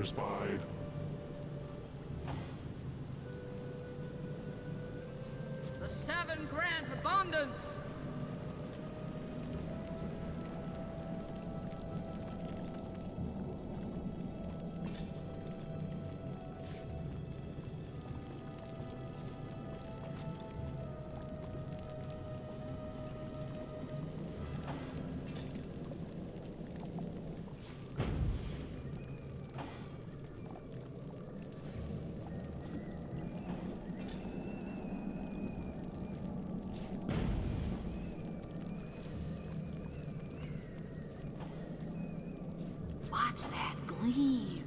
spied. The seven grant abundance! What's that gleam?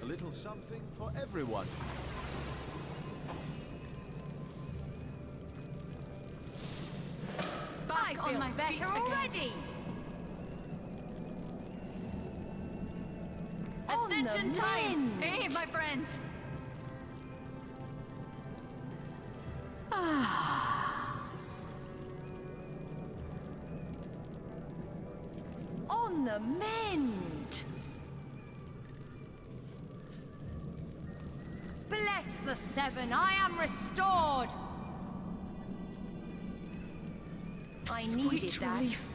A little something for everyone. Back on my better already! Ascension time! Hey, my friends! On the mend! Bless the seven, I am restored! I needed that. Relief.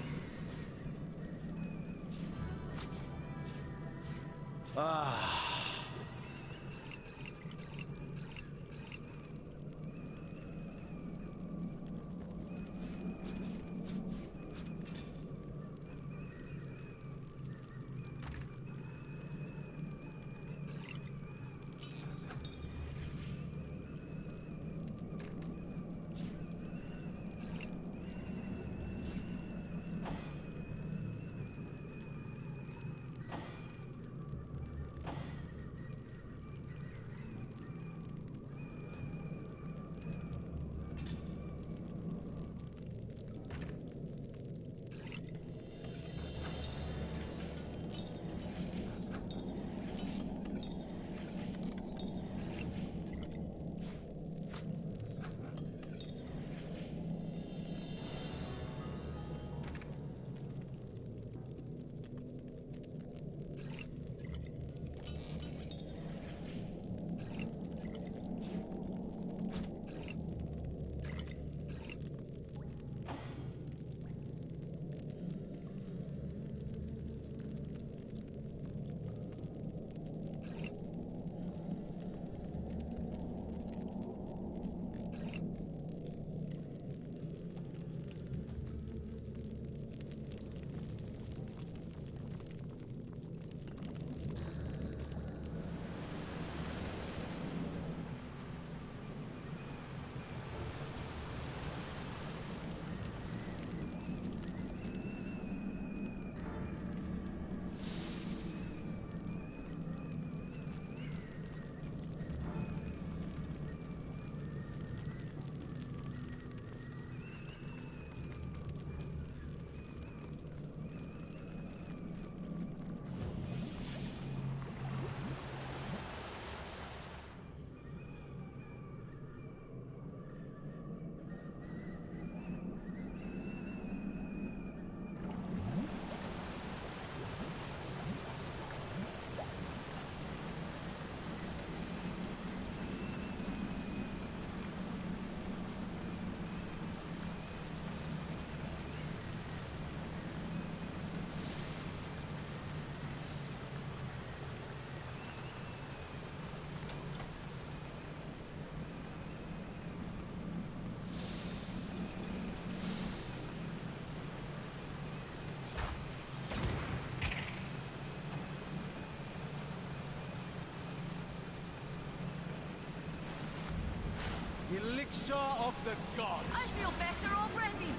Elixir of the gods! I feel better already!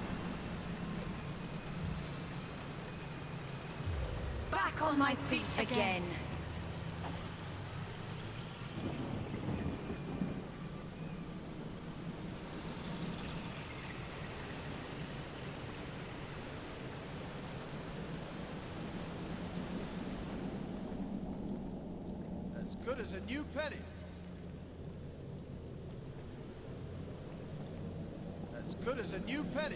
Back on my feet again! As good as a new penny. good as a new penny.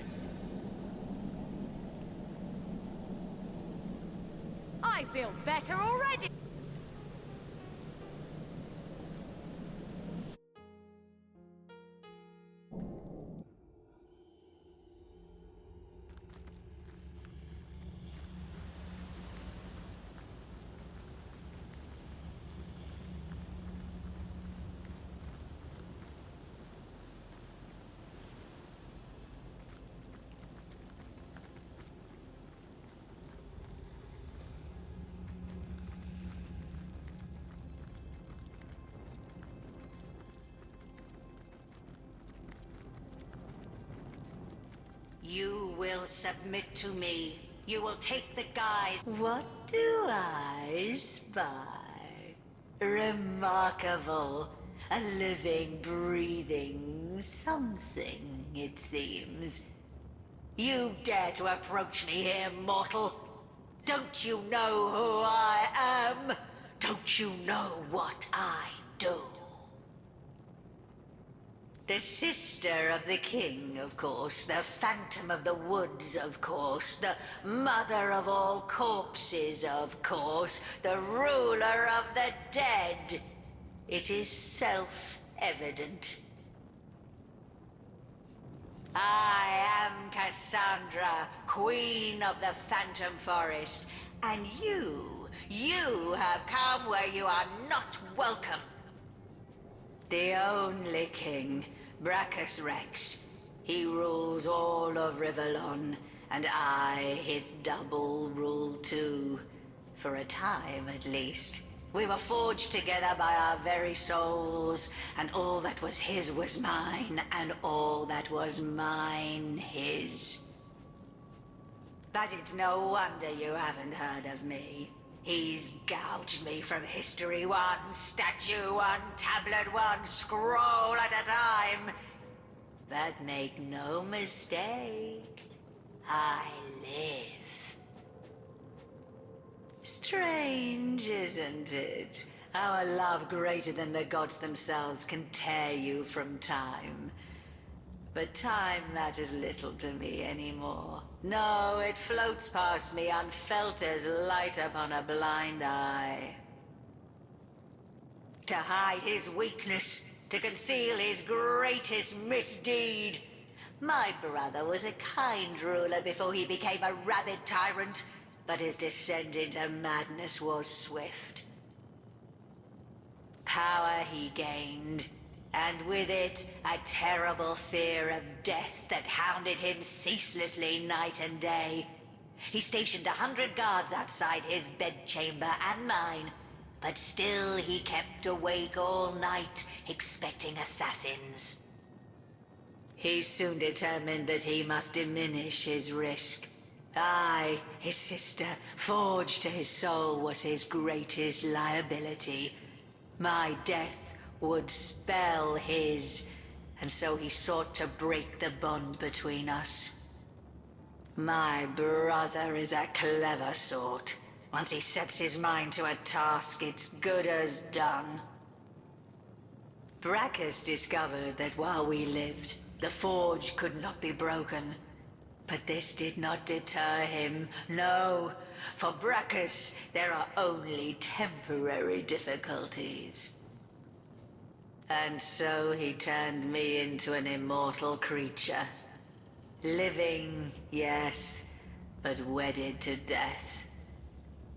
I feel better already. You will submit to me. You will take the guise. What do I spy? Remarkable. A living, breathing something, it seems. You dare to approach me here, mortal? Don't you know who I am? Don't you know what I do? The sister of the king, of course. The phantom of the woods, of course. The mother of all corpses, of course. The ruler of the dead. It is self-evident. I am Casandra, queen of the Phantom Forest. And you have come where you are not welcome. The only king, Brachus Rex. He rules all of Rivellon, and I, his double, rule too. For a time, at least. We were forged together by our very souls, and all that was his was mine, and all that was mine his. But it's no wonder you haven't heard of me. He's gouged me from history, one statue, one tablet, one scroll at a time. But make no mistake, I live. Strange, isn't it? How a love greater than the gods themselves can tear you from time. But time matters little to me anymore. No, it floats past me unfelt as light upon a blind eye. To hide his weakness, to conceal his greatest misdeed. My brother was a kind ruler before he became a rabid tyrant, but his descent into madness was swift. Power he gained, and with it, a terrible fear of death that hounded him ceaselessly night and day. He stationed 100 guards outside his bedchamber and mine, but still he kept awake all night, expecting assassins. He soon determined that he must diminish his risk. I, his sister, forged to his soul, was his greatest liability. My death would spell his, and so he sought to break the bond between us. My brother is a clever sort. Once he sets his mind to a task, it's good as done. Brachus discovered that while we lived, the forge could not be broken. But this did not deter him, no. For Brachus, there are only temporary difficulties. And so he turned me into an immortal creature. Living, yes, but wedded to death.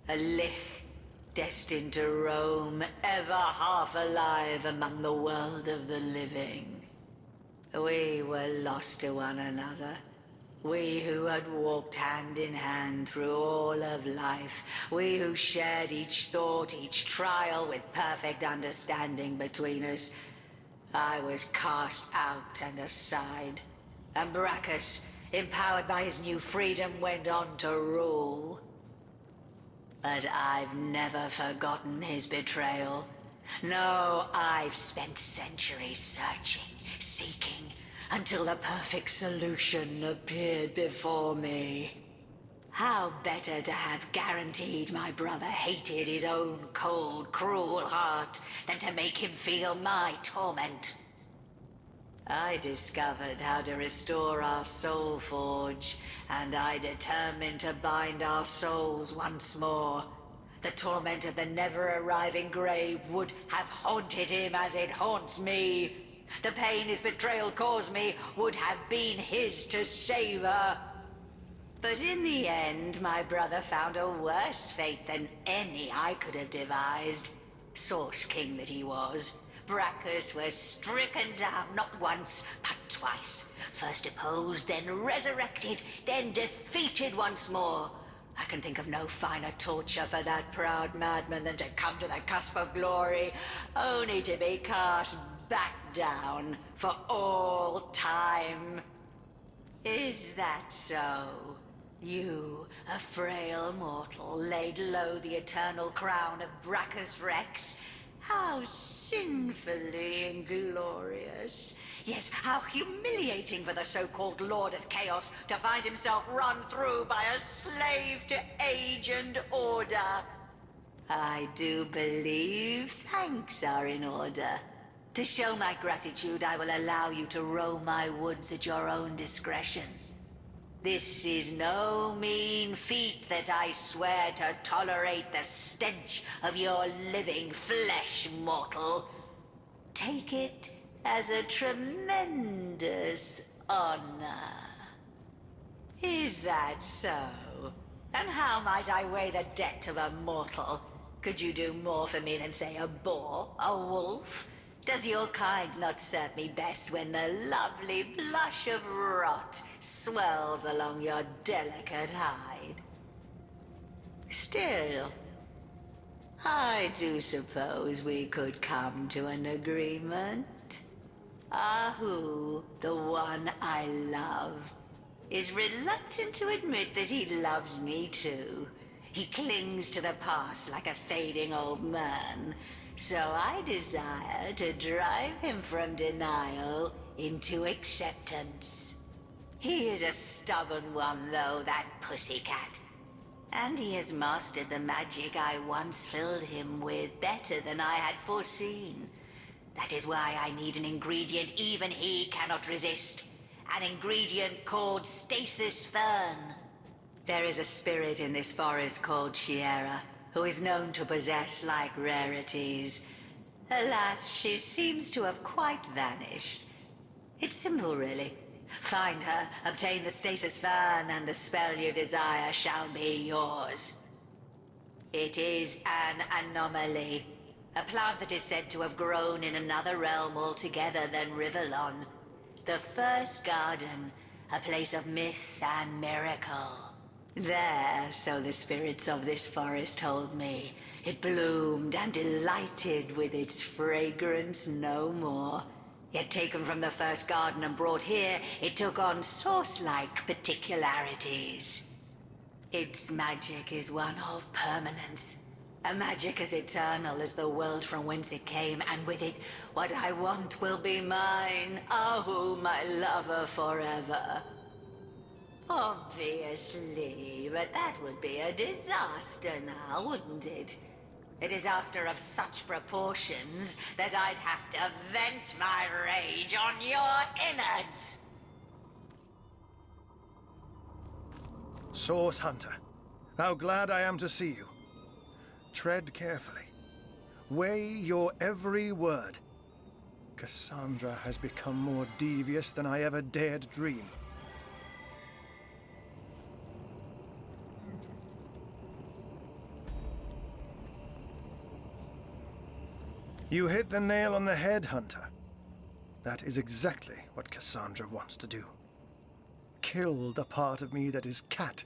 A lich, destined to roam, ever half alive among the world of the living. We were lost to one another. We who had walked hand in hand through all of life. We who shared each thought, each trial with perfect understanding between us. I was cast out and aside. And Brachus, empowered by his new freedom, went on to rule. But I've never forgotten his betrayal. No, I've spent centuries searching, seeking, until the perfect solution appeared before me. How better to have guaranteed my brother hated his own cold, cruel heart than to make him feel my torment. I discovered how to restore our soul forge, and I determined to bind our souls once more. The torment of the never-arriving grave would have haunted him as it haunts me. The pain his betrayal caused me would have been his to savor. But in the end, my brother found a worse fate than any I could have devised. Source King that he was, Brachus was stricken down not once, but twice. First deposed, then resurrected, then defeated once more. I can think of no finer torture for that proud madman than to come to the cusp of glory, only to be cast back down for all time. Is that so? You, a frail mortal, laid low the eternal crown of Brachus Rex? How sinfully inglorious. Yes, how humiliating for the so-called Lord of Chaos to find himself run through by a slave to age and order. I do believe thanks are in order. To show my gratitude, I will allow you to roam my woods at your own discretion. This is no mean feat that I swear to tolerate the stench of your living flesh, mortal. Take it as a tremendous honor. Is that so? And how might I weigh the debt of a mortal? Could you do more for me than, say, a boar, a wolf? Does your kind not serve me best when the lovely blush of rot swells along your delicate hide? Still, I do suppose we could come to an agreement. Arhu, the one I love, is reluctant to admit that he loves me too. He clings to the past like a fading old man. So I desire to drive him from denial into acceptance. He is a stubborn one, though, that pussycat. And he has mastered the magic I once filled him with better than I had foreseen. That is why I need an ingredient even he cannot resist. An ingredient called stasis fern. There is a spirit in this forest called Sierra, who is known to possess like rarities. Alas, she seems to have quite vanished. It's simple, really. Find her, obtain the stasis fern, and the spell you desire shall be yours. It is an anomaly. A plant that is said to have grown in another realm altogether than Rivellon. The first garden, a place of myth and miracle. There, so the spirits of this forest told me, it bloomed and delighted with its fragrance no more. Yet taken from the first garden and brought here, it took on source-like particularities. Its magic is one of permanence. A magic as eternal as the world from whence it came, and with it, what I want will be mine. Arhu, my lover forever. Obviously, but that would be a disaster now, wouldn't it? A disaster of such proportions that I'd have to vent my rage on your innards. Source Hunter, how glad I am to see you. Tread carefully. Weigh your every word. Casandra has become more devious than I ever dared dream. You hit the nail on the head, Hunter. That is exactly what Casandra wants to do. Kill the part of me that is cat,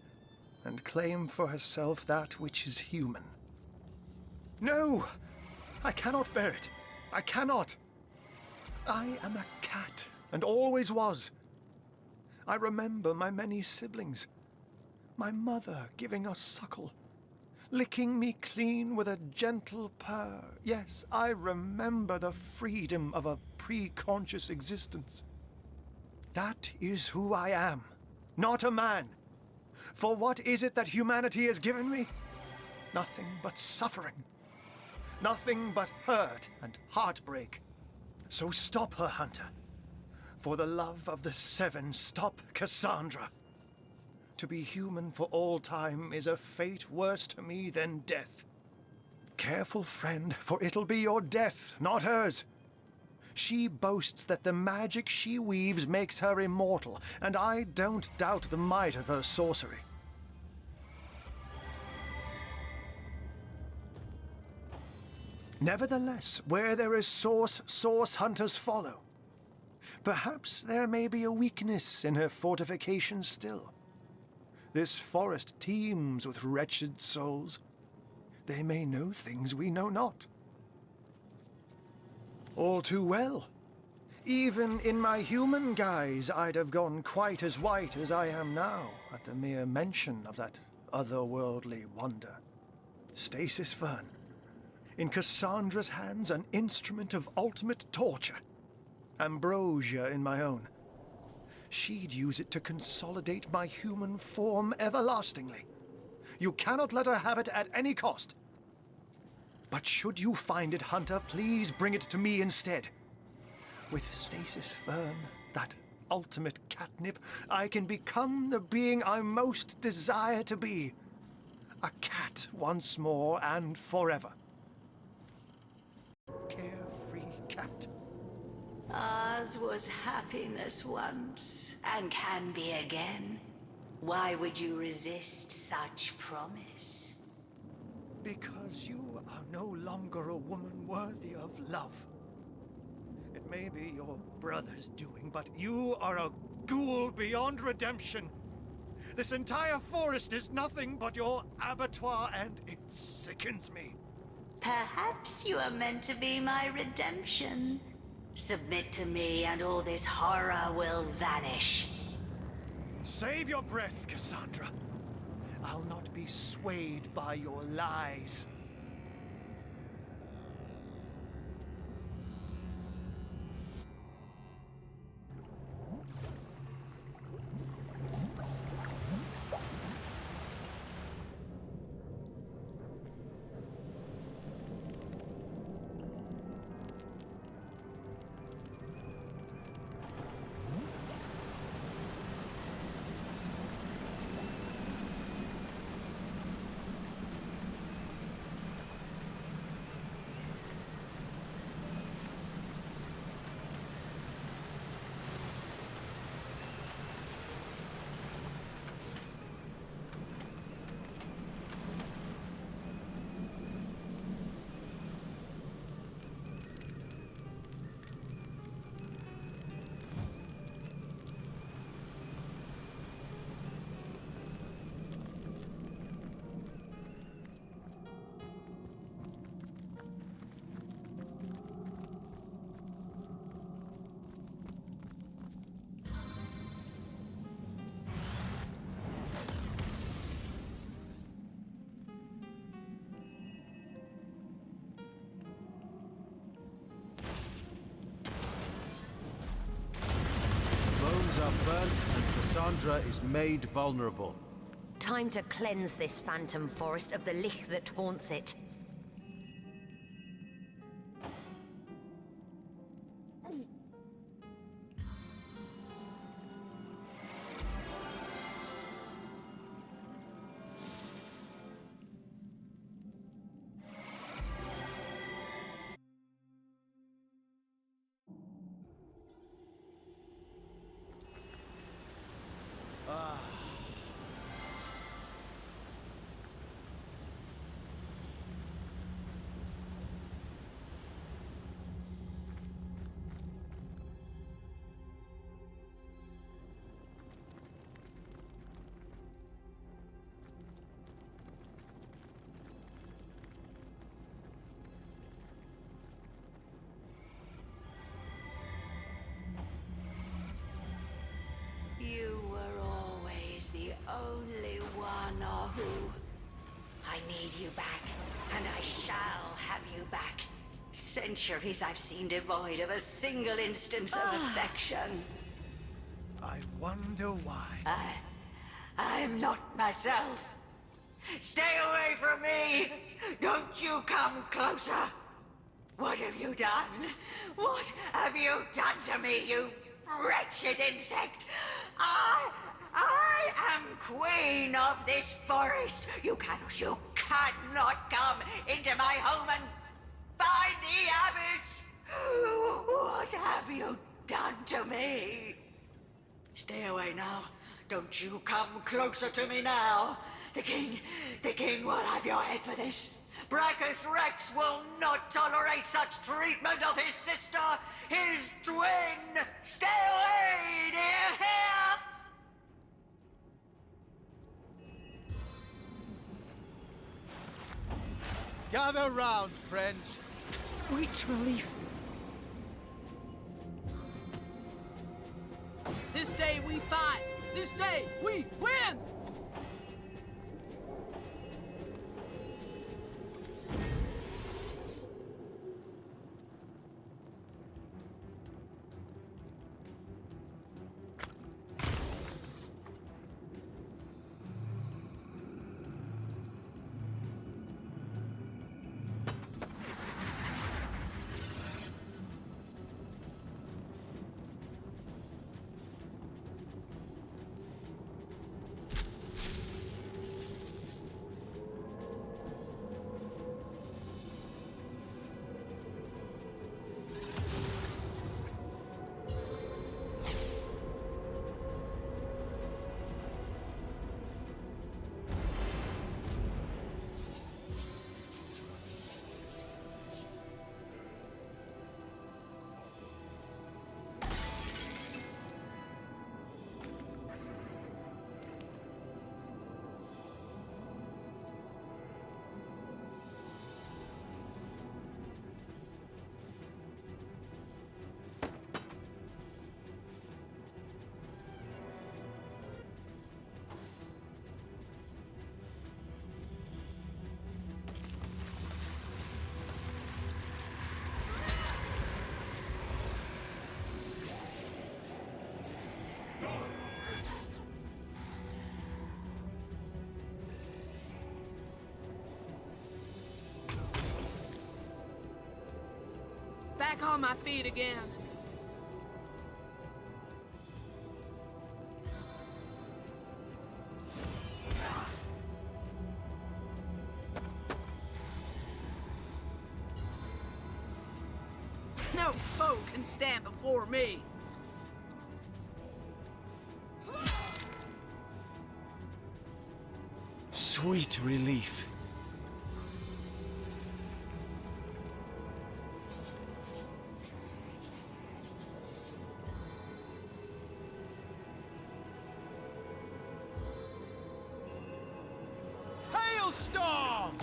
and claim for herself that which is human. No! I cannot bear it. I cannot. I am a cat, and always was. I remember my many siblings. My mother giving us suckle. Licking me clean with a gentle purr. Yes, I remember the freedom of a pre-conscious existence. That is who I am, not a man. For what is it that humanity has given me? Nothing but suffering. Nothing but hurt and heartbreak. So stop her, Hunter. For the love of the Seven, stop Casandra. To be human for all time is a fate worse to me than death. Careful, friend, for it'll be your death, not hers. She boasts that the magic she weaves makes her immortal, and I don't doubt the might of her sorcery. Nevertheless, where there is source, source hunters follow. Perhaps there may be a weakness in her fortifications still. This forest teems with wretched souls. They may know things we know not. All too well. Even in my human guise, I'd have gone quite as white as I am now at the mere mention of that otherworldly wonder. Stasis Fern. In Cassandra's hands, an instrument of ultimate torture. Ambrosia in my own. She'd use it to consolidate my human form everlastingly. You cannot let her have it at any cost. But should you find it, Hunter, please bring it to me instead. With Stasis Fern, that ultimate catnip, I can become the being I most desire to be. A cat once more and forever. Carefree cat. Ours was happiness once, and can be again. Why would you resist such promise? Because you are no longer a woman worthy of love. It may be your brother's doing, but you are a ghoul beyond redemption. This entire forest is nothing but your abattoir, and it sickens me. Perhaps you are meant to be my redemption. Submit to me, and all this horror will vanish. Save your breath, Casandra. I'll not be swayed by your lies. Are burnt and Casandra is made vulnerable. Time to cleanse this phantom forest of the lich that haunts it. You were always the only one, Arhu. I need you back, and I shall have you back. Centuries I've seen devoid of a single instance of affection. I wonder why. I'm not myself. Stay away from me! Don't you come closer! What have you done? What have you done to me, you wretched insect! I am queen of this forest. You cannot come into my home and find the abyss. What have you done to me? Stay away now. Don't you come closer to me now. The king will have your head for this. Brachus Rex will not tolerate such treatment of his sister, his twin. Stay away, dear. Here. Gather round, friends. Sweet relief. This day we fight. This day we win! Back on my feet again. No foe can stand before me. Sweet relief. Hailstorm!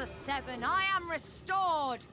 the seven, I am restored!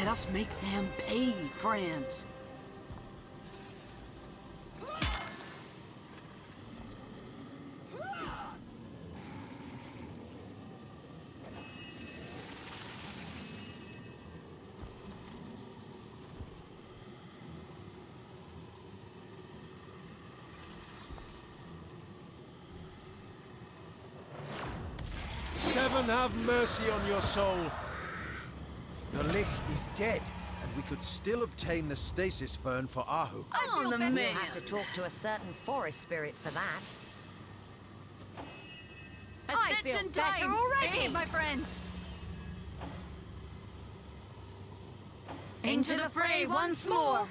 Let us make them pay, friends. Seven, have mercy on your soul. The Lich is dead, and we could still obtain the stasis fern for Arhu. On the We'll man. have to talk to a certain forest spirit for that. A I stitch feel in better time. already. Hey, my friends. Into the fray once more!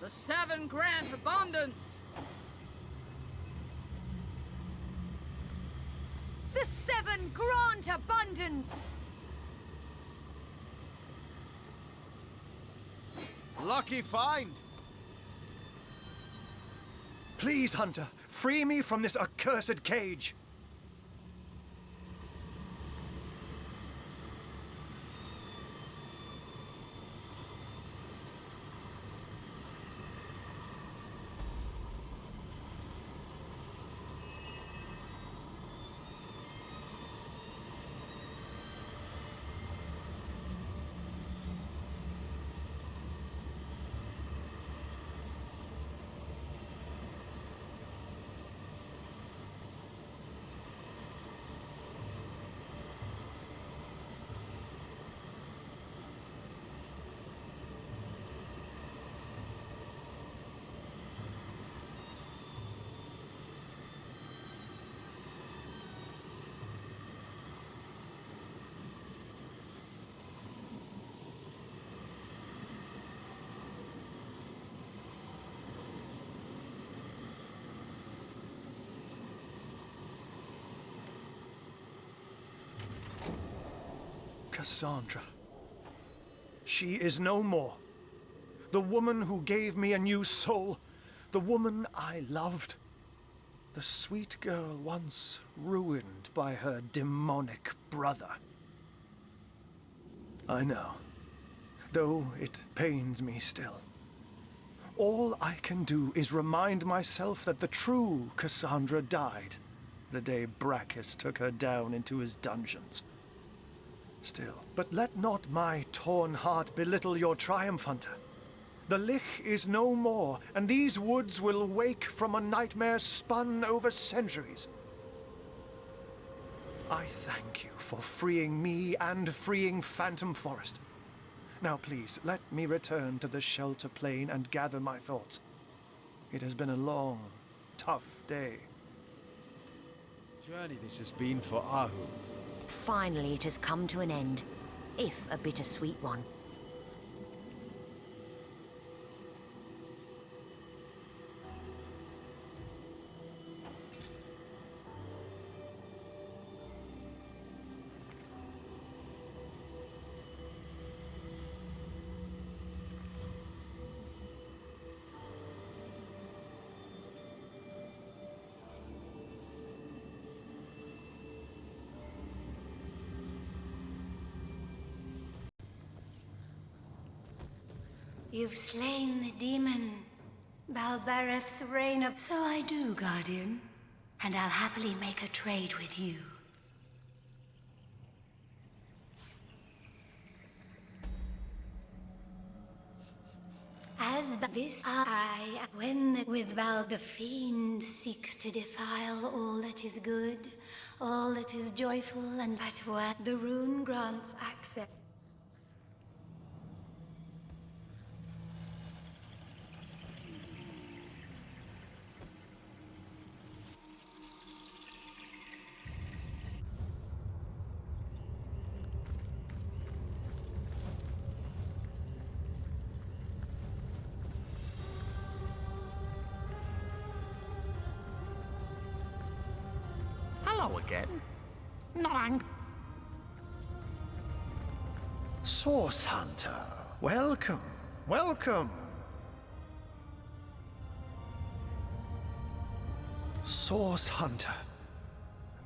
The seven grant abundance. The seven grant abundance! Lucky find! Please, Hunter, free me from this accursed cage. Casandra. She is no more. The woman who gave me a new soul. The woman I loved. The sweet girl once ruined by her demonic brother. I know. though it pains me still. All I can do is remind myself that the true Casandra died the day Brachus took her down into his dungeons. Still, but let not my torn heart belittle your triumph, Hunter. The Lich is no more, and these woods will wake from a nightmare spun over centuries. I thank you for freeing me and freeing Phantom Forest. Now please, let me return to the shelter plain and gather my thoughts. It has been a long, tough day. Journey this has been for Arhu. Finally, it has come to an end, if a bittersweet one. You've slain the demon, Balbareth's reign of... So I do, Guardian. And I'll happily make a trade with you. As this I, when with Val the Fiend seeks to defile all that is good, all that is joyful, and at what the rune grants access. Hello again. Not angry. Source Hunter, welcome, welcome. Source Hunter.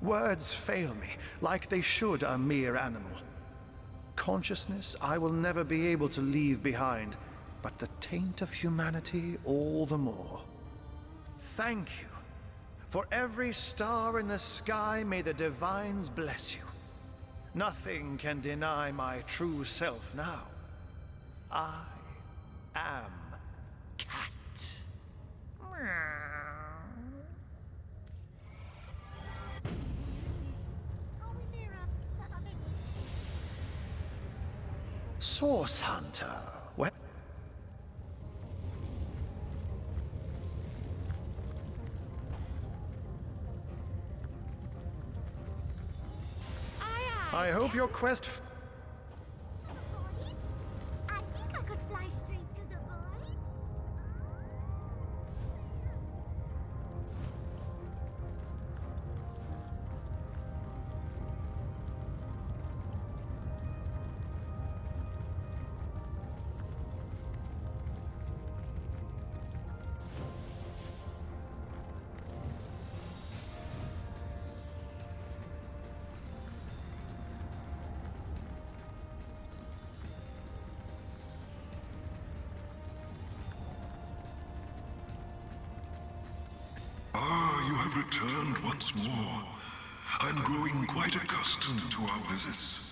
Words fail me, like they should a mere animal. Consciousness I will never be able to leave behind, but the taint of humanity all the more. Thank you. For every star in the sky, may the divines bless you. Nothing can deny my true self now. I am Cat. Source Hunter. What? I hope your quest... I think I could fly straight to the void. Ah, you have returned once more. I'm growing quite accustomed to our visits.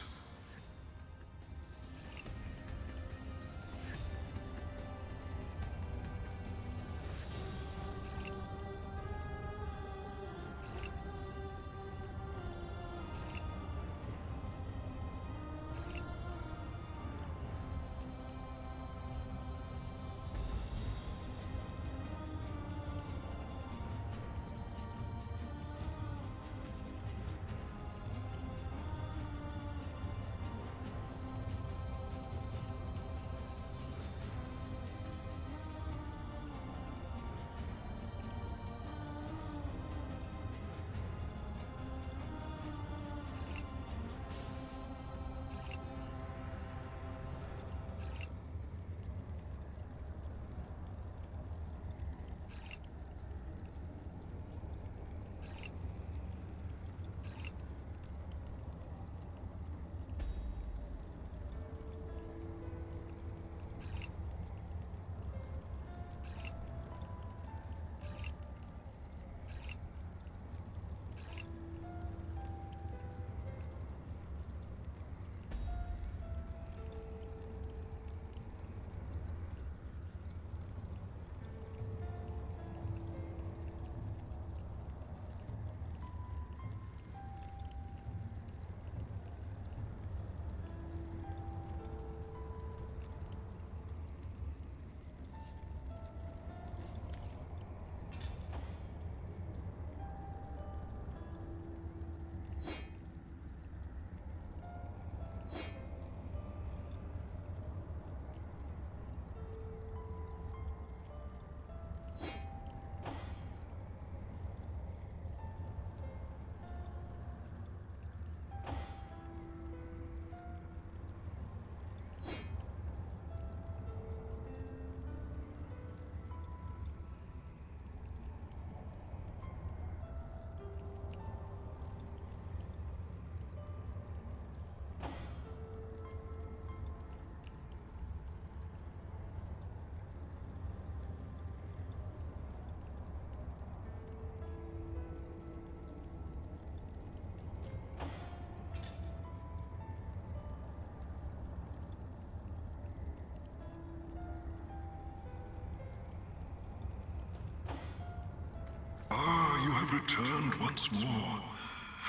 returned once more.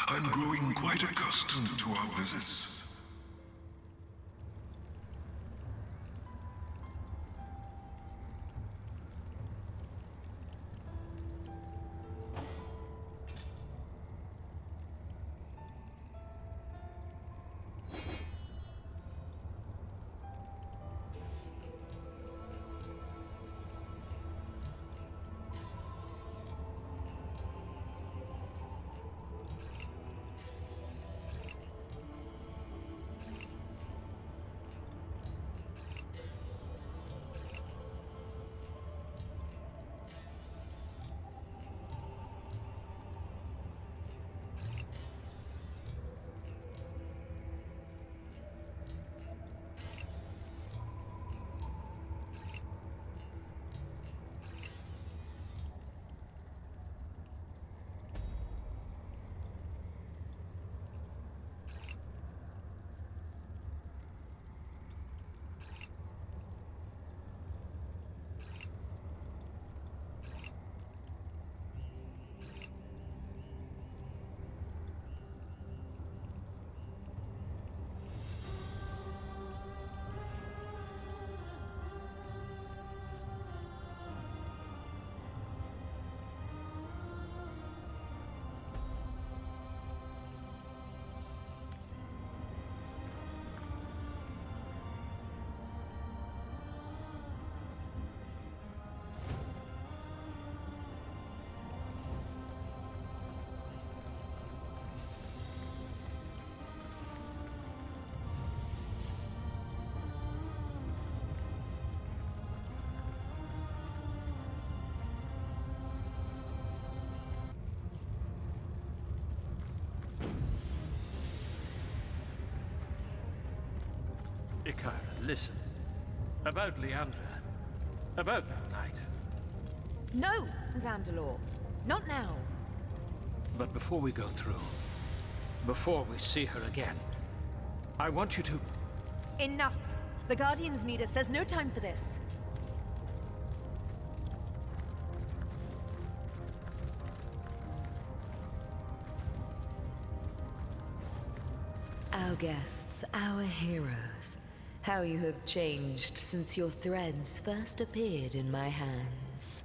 I'm growing quite accustomed to our visits. Ikara, listen. About Leandra. About that night. No, Zandalor. Not now. But before we go through, before we see her again, I want you to... Enough. The Guardians need us. There's no time for this. Our guests, our heroes. How you have changed since your threads first appeared in my hands.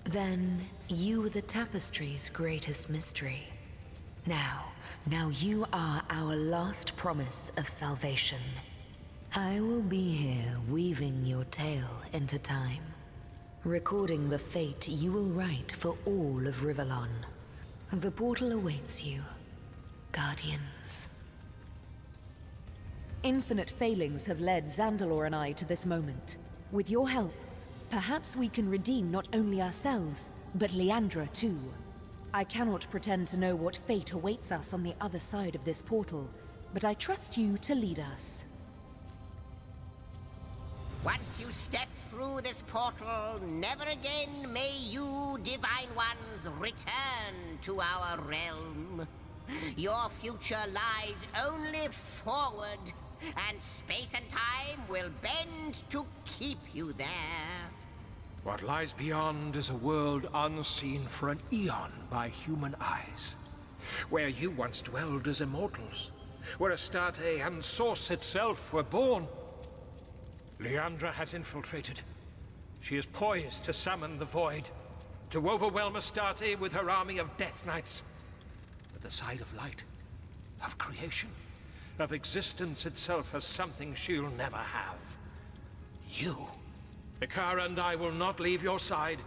Then, you were the tapestry's greatest mystery. Now you are our last promise of salvation. I will be here weaving your tale into time, recording the fate you will write for all of Rivellon. The portal awaits you, Guardians. Infinite failings have led Zandalor and I to this moment. With your help, perhaps we can redeem not only ourselves, but Leandra too. I cannot pretend to know what fate awaits us on the other side of this portal, but I trust you to lead us. Once you step through this portal, never again may you, Divine Ones, return to our realm. Your future lies only forward, and space and time will bend to keep you there. What lies beyond is a world unseen for an eon by human eyes. Where you once dwelled as immortals. Where Astarte and Source itself were born. Leandra has infiltrated. She is poised to summon the Void. To overwhelm Astarte with her army of Death Knights. But the side of light, of creation, of existence itself as something she'll never have. You. Ikara and I will not leave your side.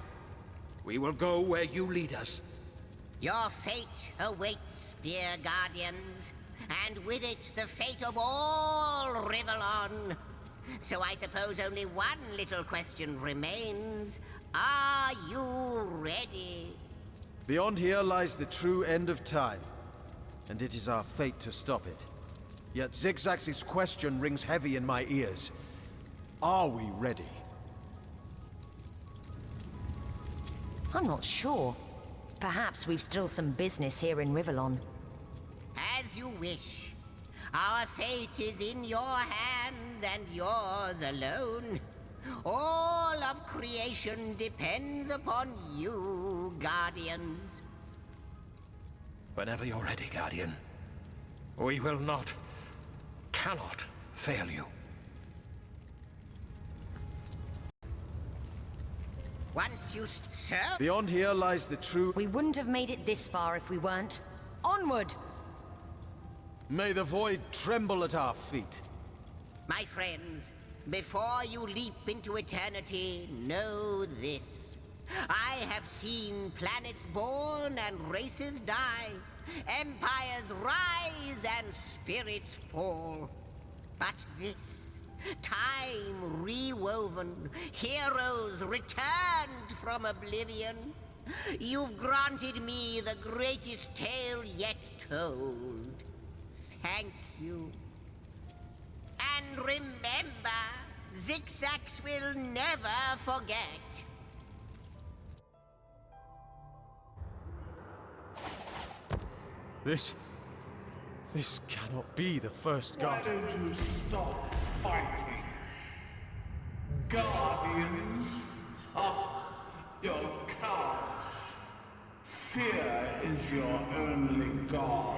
We will go where you lead us. Your fate awaits, dear Guardians, and with it the fate of all Rivellon. So I suppose only one little question remains. Are you ready? Beyond here lies the true end of time, and it is our fate to stop it. Yet Zigzax's question rings heavy in my ears. Are we ready? I'm not sure. Perhaps we've still some business here in Rivellon. As you wish. Our fate is in your hands and yours alone. All of creation depends upon you, Guardians. Whenever you're ready, Guardian. We will not, cannot fail you. Once you sir? Beyond here lies the true... We wouldn't have made it this far if we weren't. Onward! May the void tremble at our feet. My friends, before you leap into eternity, know this. I have seen planets born and races die, empires rise and spirits fall. But this, time rewoven, heroes returned from oblivion. You've granted me the greatest tale yet told. Thank you. And remember, Zigzags will never forget. This cannot be the first god. Why don't you stop fighting? Guardians? You're cowards. Fear is your only god.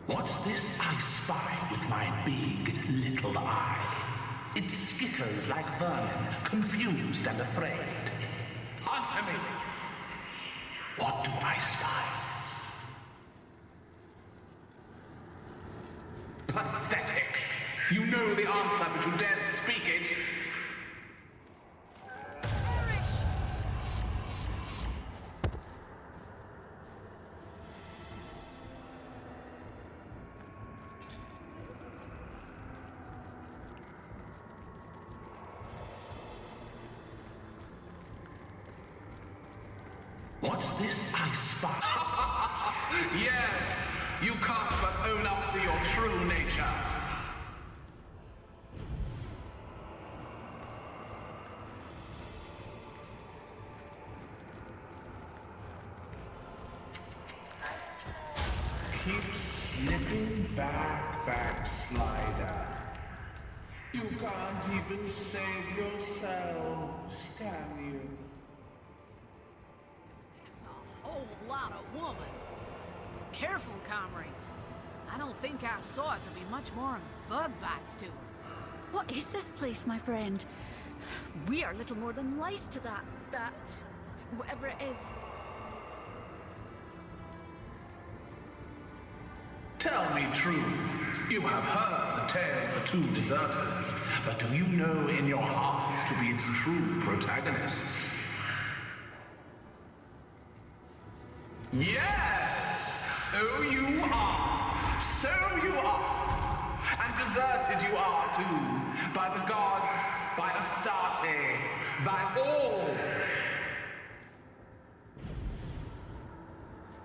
What's this I spy with my big little eye? It skitters like vermin, confused and afraid. Answer me! What do I spy? Pathetic! You know the answer, but you daren't speak it. What's this I spy? Yes! You can't but own up to your true nature. Keep slipping backslider. You can't even save yourselves, can you? Whole lot of woman. Careful, comrades. I don't think I saw it to be much more than bug bites to her. What is this place, my friend? We are little more than lice to that... whatever it is. Tell me true. You have heard the tale of the two deserters, but do you know in your hearts to be its true protagonists? Yes! So you are! So you are! And deserted you are too! By the gods, by Astarte, by all!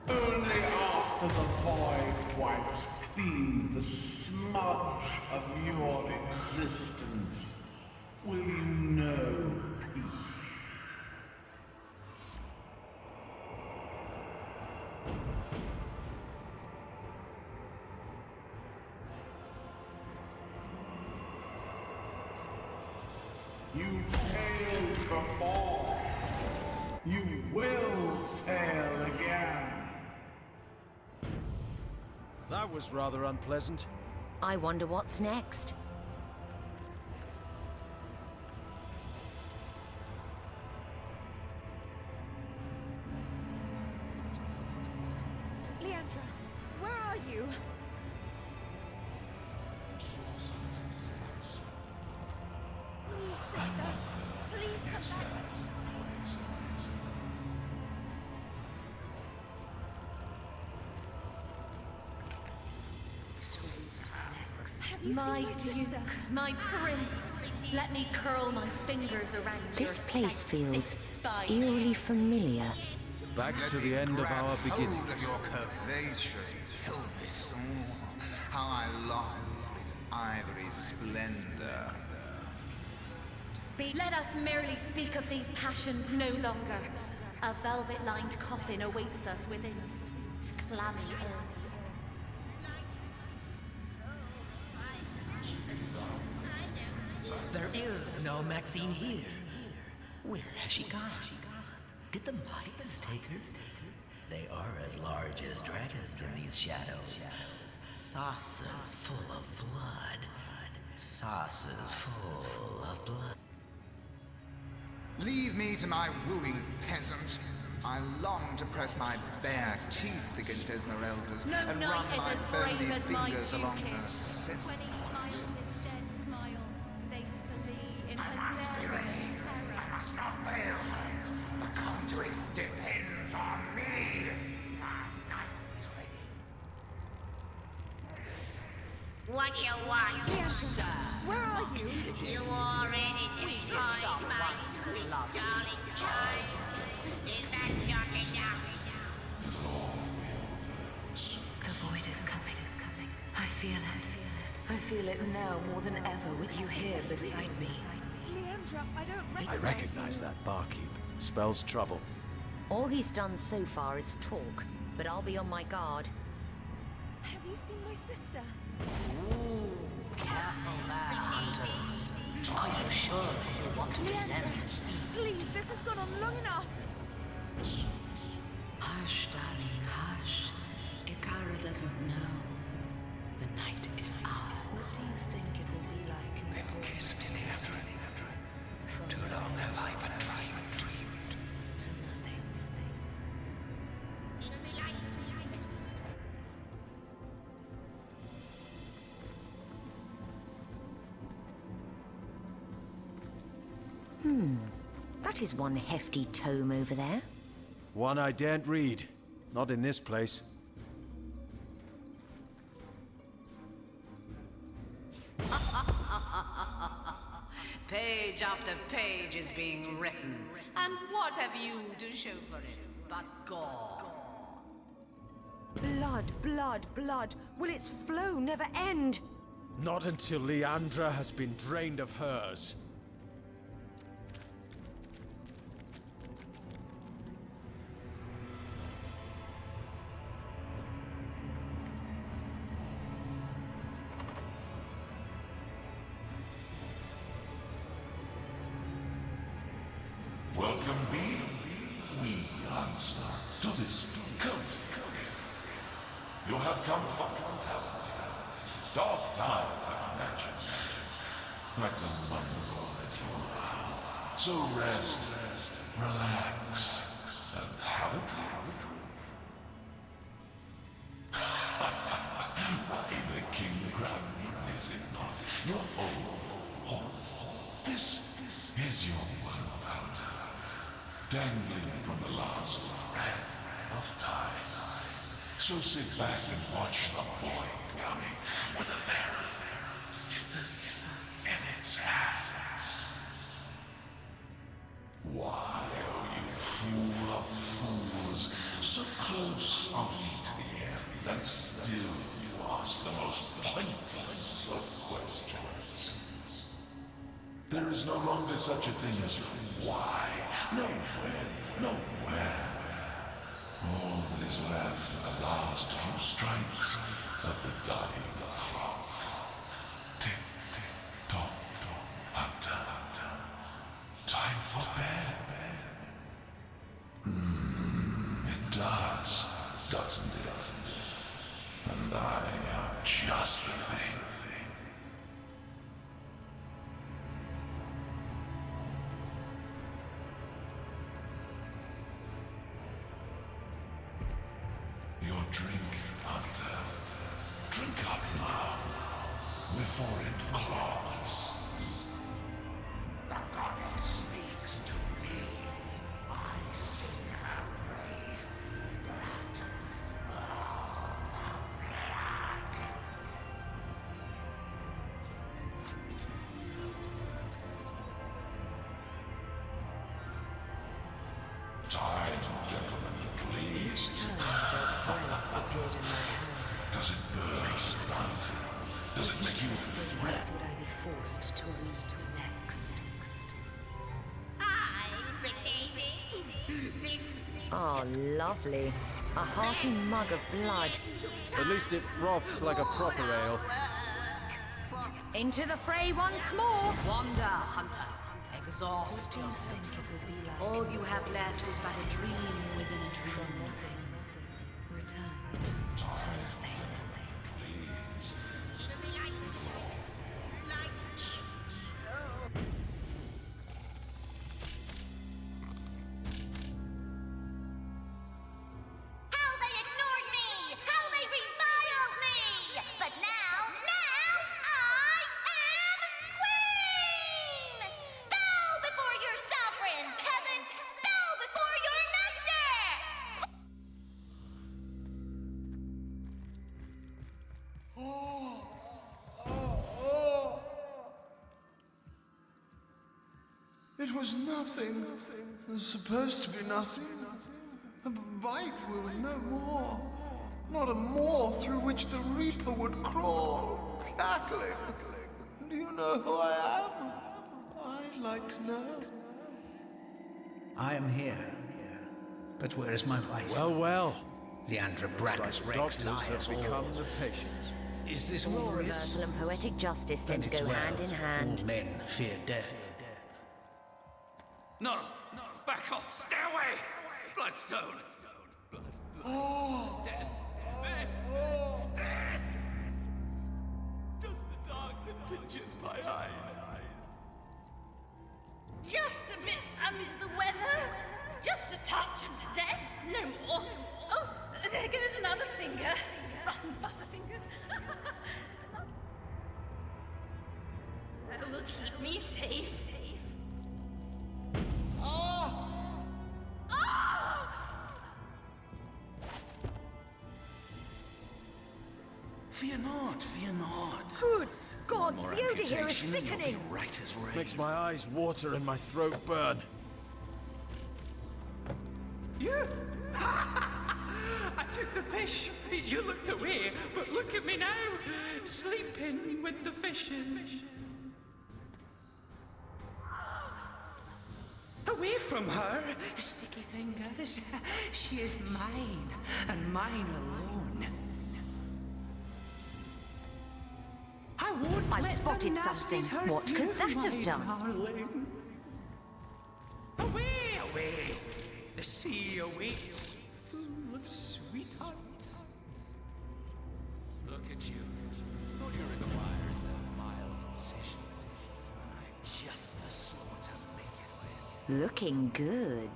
Only after the void wipes clean the smudge of your existence will you know peace. You failed before. You will fail again. That was rather unpleasant. I wonder what's next. Leandra, where are you? Please, sister. Please come back. My Duke, my Prince, let me curl my fingers around This your place sexy feels spine. eerily familiar. Back to the end of our beginnings. Hold of your curvaceous pelvis. How I long for its ivory splendor. Let us merely speak of these passions no longer. A velvet-lined coffin awaits us within sweet, clammy earth. There is no Maxine here. Where has she gone? Did the mice take her? They are as large as dragons in these shadows. Saucers full of blood. Saucers full of blood. Leave me to my wooing, peasant. I long to press my bare teeth against Esmeralda's No and knight run is my as bony brave as my fingers along Duke her is. sense. When he smiles his dead smile, they flee in I must be hilarious ready. terror. I must not fail her. The conduit depends on me. What do you want, sir? Where are you? You already destroyed my sweet darling child. Is that not enough? The void is coming. I feel it. I feel it now more than ever with you here beside me. Leandra, I recognize that barkeep. Spells trouble. All he's done so far is talk, but I'll be on my guard. Have you seen my sister? Ooh, careful there, hunters. Are you sure you want to descend? Please, this has gone on long enough. Hush, darling, hush. Ikara doesn't know. The night is ours. What do you think it will be like? Then kiss me, Leandra. Too long have I but dreamed. To nothing. That is one hefty tome over there. One I daren't read. Not in this place. Page after page is being written. And what have you to show for it but gore? Blood, blood, blood. Will its flow never end? Not until Leandra has been drained of hers. Welcome be, we answer to this code. You have come far, haven't you? Dark time, I imagine. Like the mongrel that you are. So rest, relax, and have a drink. Why the king crown, is it not? Your old home. This is your world, hunter. Dangling from the last thread of time. So sit back and watch the void coming with a pair of scissors in its hands. Why, oh you fool of fools, so close are we to the end, and still you ask the most pointless of questions. There is no longer such a thing as why, no when, no where. All that is left are the last few strikes of the dying clock. Tick, tock, hunter. Time for bed. It does, doesn't it? And I am just the thing. Your drink, hunter. Drink up now, before it clogs. The goddess speaks to me. I sing her praise. Blood. Oh, the blood. Time, gentlemen, please. Each time that threads appeared in my hands, Does it burn, hunter? Does it make you As would I be forced to weave next? I believe it. This Oh, lovely. A hearty mug of blood. At least it froths like a proper ale. Into the fray once more! Wander, hunter. Exhaust yourself. All you have left is but a dream within a dream. From nothing, returned to nothing. How they ignored me! How they reviled me! But now I am queen! Bow before your sovereign, peasant! Bow before your master! It was nothing. It was supposed to be nothing. A bite will no more. Not a maw through which the Reaper would crawl, cackling. Do you know who I am? I'd like to know. I am here. But where is my wife? Well, well. Leandra Brackus Rex Doctors have liars become all. the patients. Is this all Rule there is? reversal and poetic justice tend to Then it's go well. hand in hand. All men fear death. No! Back off! Stay away! Bloodstone! Blood. Dead. This! Just the dark that pinches my eyes. Just a bit under the weather. Just a touch of death, no more. Oh, there goes another finger. Rotten butterfingers. That will keep me safe. Ah! Ah! Fear not, fear not. Good God, More the odour here is amputation, you'll be sickening. right as rain. Makes my eyes water and my throat burn. You? I took the fish. You looked away, but look at me now, sleeping with the fishes. Away from her, sticky fingers. She is mine, and mine alone. I won't I've let spotted the nasties something. hurt What you, could that have my done? darling. Away, away. The sea awaits, full of sweethearts. Look at you. All you require is a mild incision, and I've just the sort to make it with. Looking good.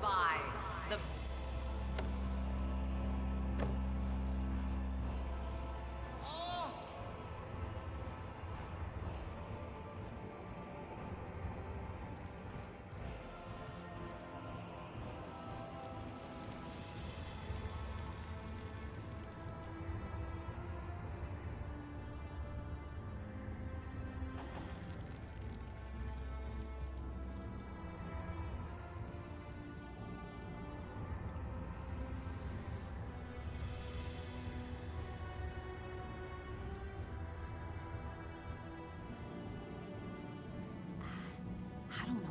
By the I don't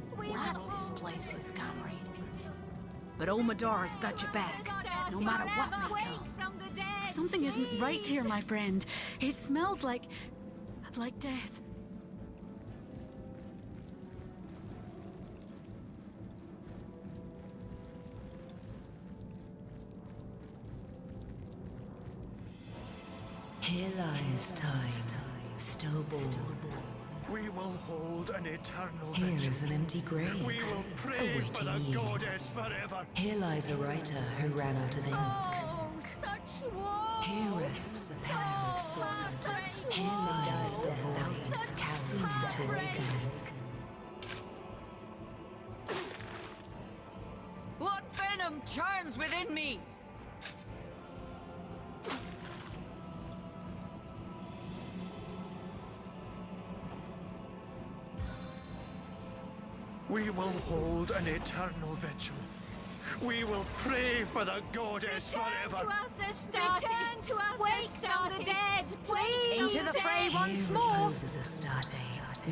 know what this place is, comrade. But Omador's got your back, no matter what may come. Something isn't right here, my friend. It smells like death. Here lies time, stillborn. We will hold an eternal Here vengeance. is an empty grave, We will pray for the awaiting you. goddess forever. Here lies a writer who ran out of ink. Oh, such woe! Here rests a pair of sorcerers. Here lies the void, Casandra to awaken. What venom churns within me? We will hold an eternal vigil. We will pray for the goddess forever. Return to us, Astarte! Return to us, Wake from the dead, please! Into the fray once more! Reposes Astarte,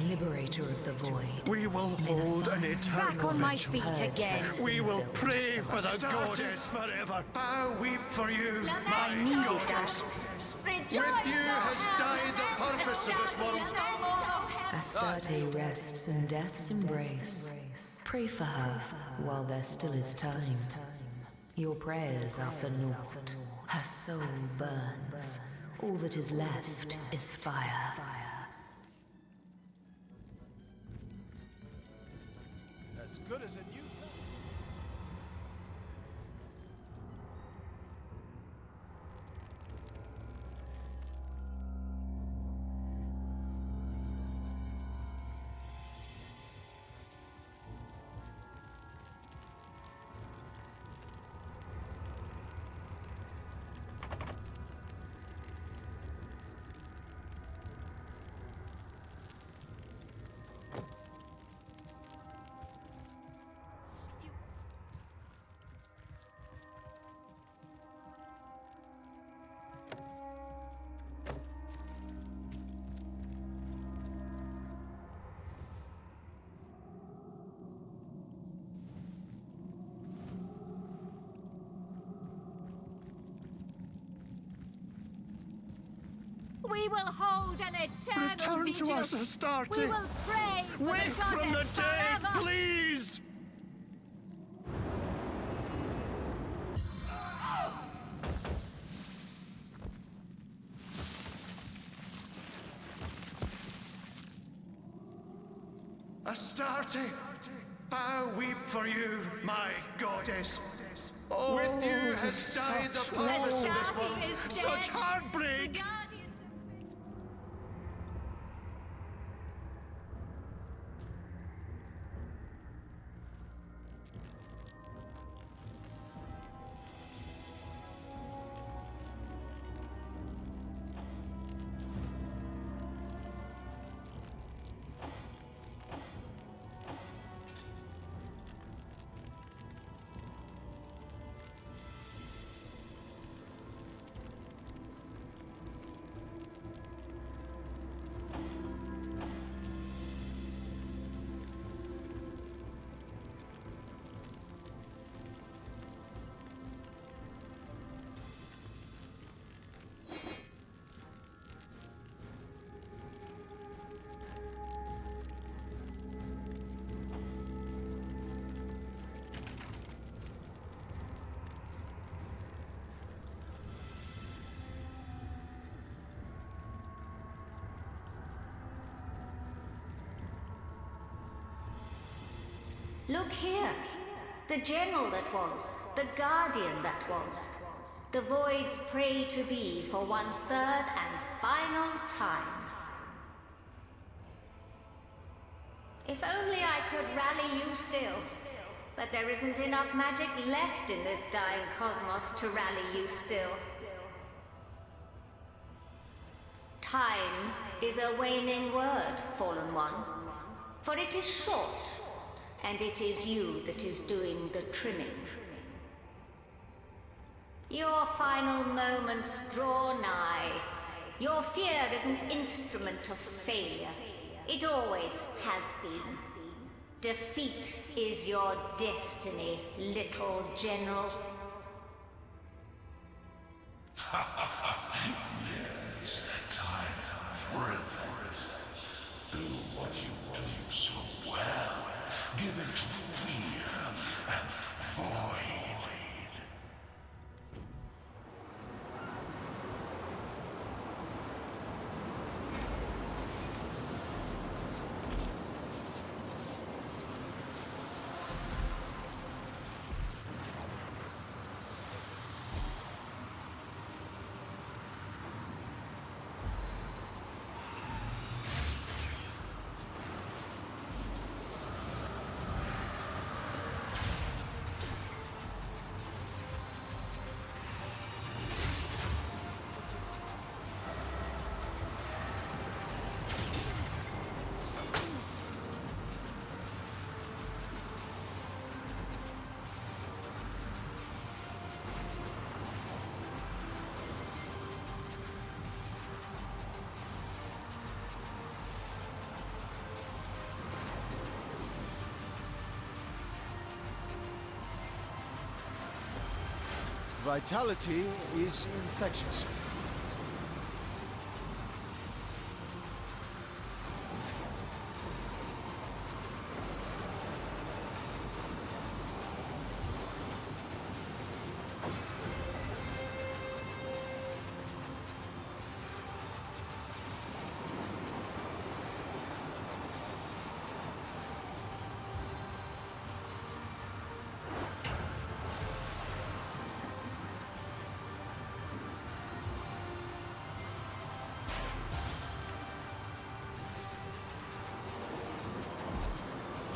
liberator of the void. We will hold an eternal Back on my vigil. feet again. We will pray for the goddess forever. I weep for you, my goddess. With you has died the purpose of this world. Astarte rests in death's embrace. Pray for her while there still is time. Your prayers are for naught. Her soul burns. All that is left is fire. As good as a new... We will hold an eternal Return vigil. to us, Astarte. We will pray for Wake the goddess from the dead, forever. please! Astarte, I weep for you, my goddess. With you has died the purpose of this world. Such heartbreak! Look here. The general that was, the guardian that was. The void's prey to be for 1/3 and final time. If only I could rally you still. But there isn't enough magic left in this dying cosmos to rally you still. Time is a waning word, Fallen One. For it is short. And it is you that is doing the trimming. Your final moments draw nigh. Your fear is an instrument of failure. It always has been. Defeat is your destiny, little general. Yes, time, relentless. Do what you do so well. Give it to fear and void. vitality is infectious.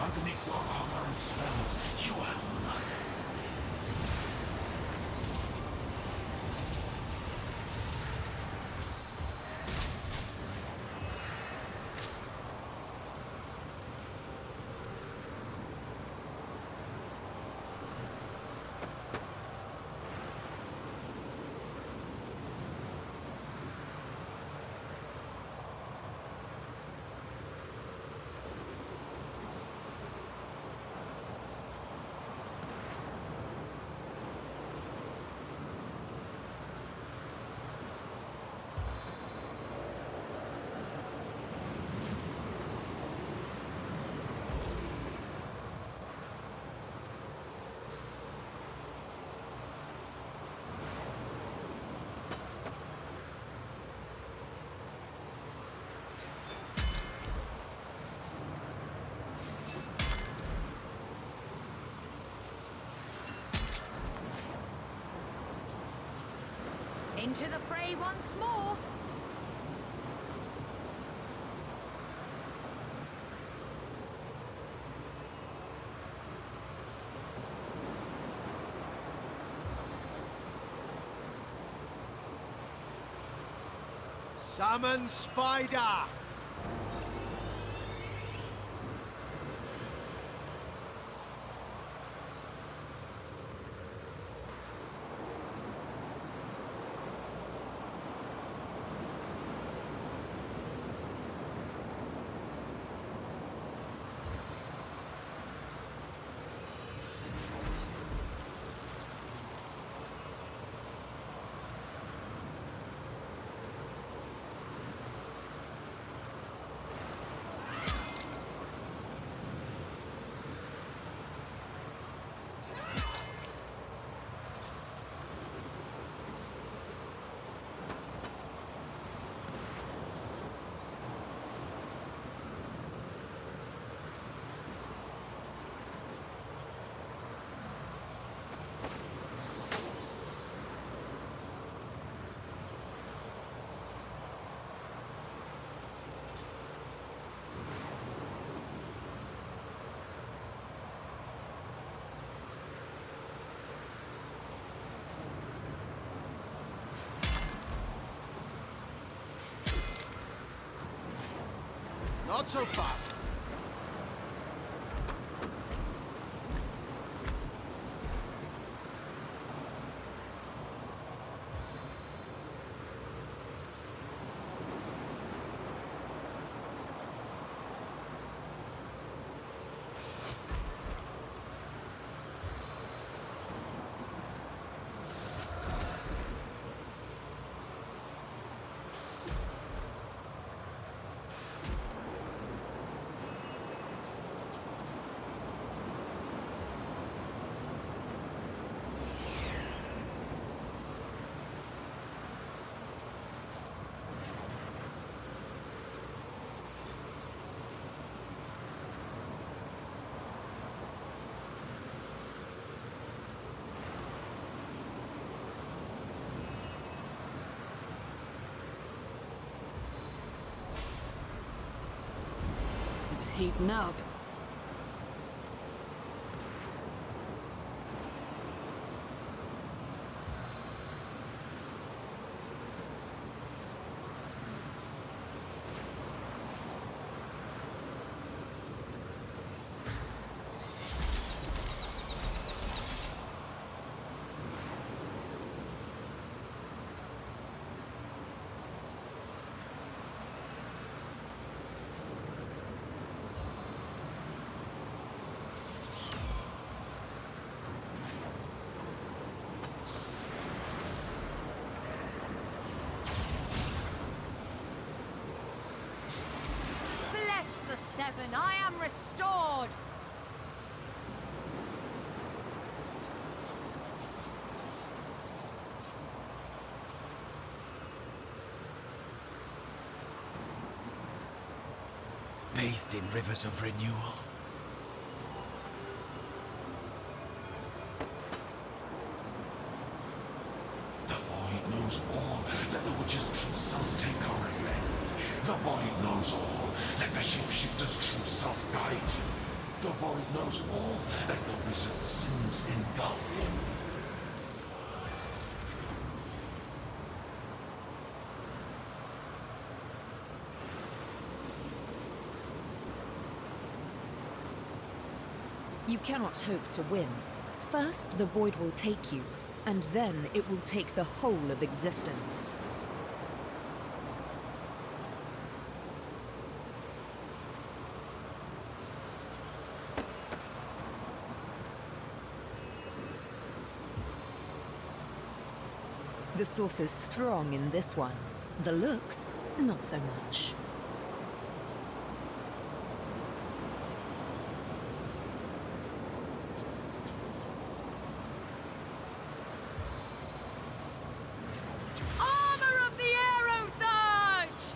Underneath your armor and spells, you are nothing. Into the fray once more. Summon Spider! Not so fast. It's heating up. I am restored! Bathed in rivers of renewal. The Void knows all. Let the witch's true self take our revenge. The Void knows all. Let the shapeshifter's true self guide you. The Void knows all. Let the wizard's sins engulf him. You cannot hope to win. First, the Void will take you, and then it will take the whole of existence. The source is strong in this one. The looks, not so much. Armor of the Aerosurge!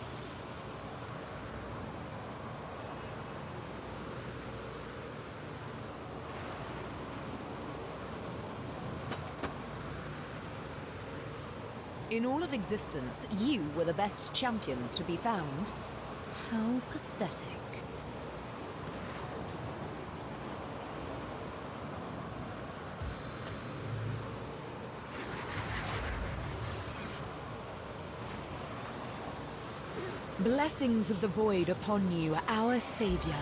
In all of existence, you were the best champions to be found. How pathetic. Blessings of the Void upon you, our savior.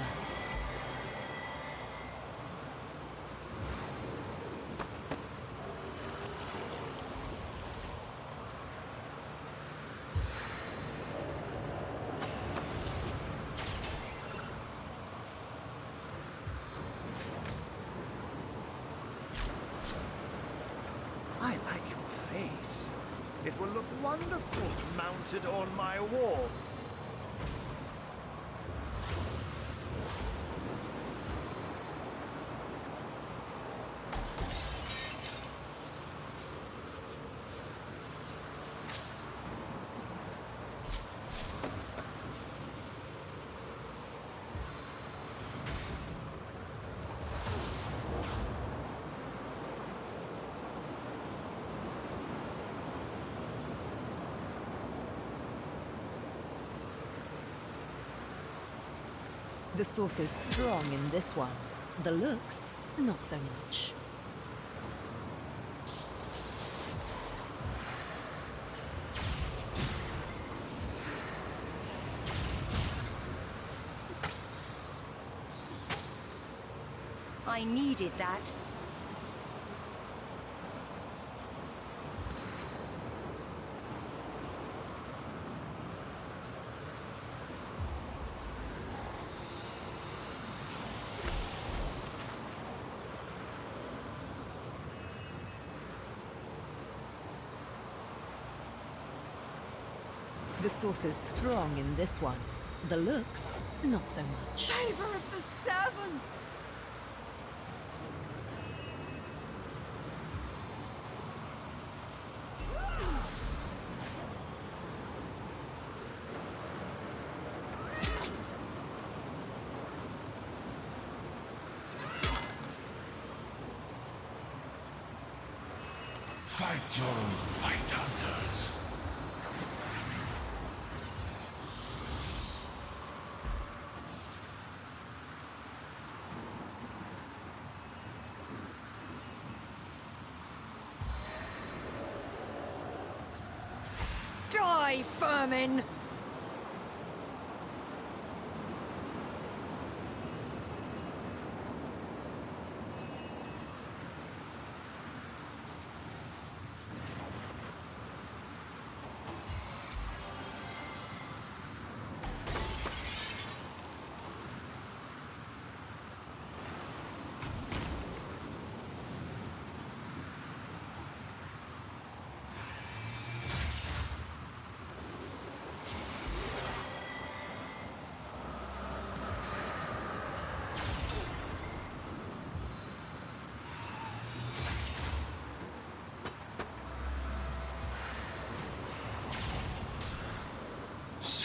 I like your face. It will look wonderful mounted on my wall. The source is strong in this one. The looks, not so much. I needed that. The source is strong in this one. The looks, not so much. Favor of the Seven! Fight your own fight, hunters. Die, vermin!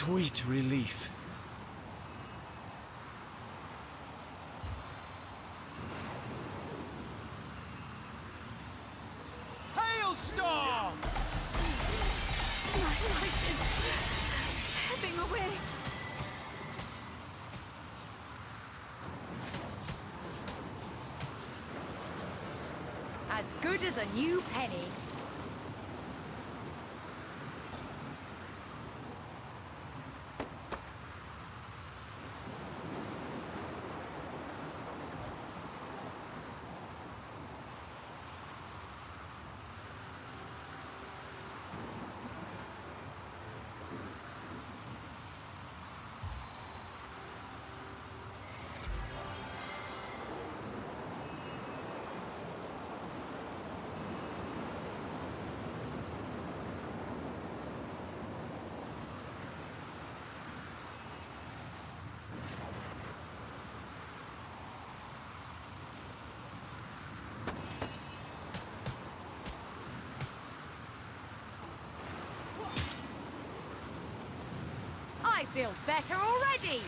Sweet relief. Hailstorm! My life is ebbing away. As good as a new penny. I feel better already!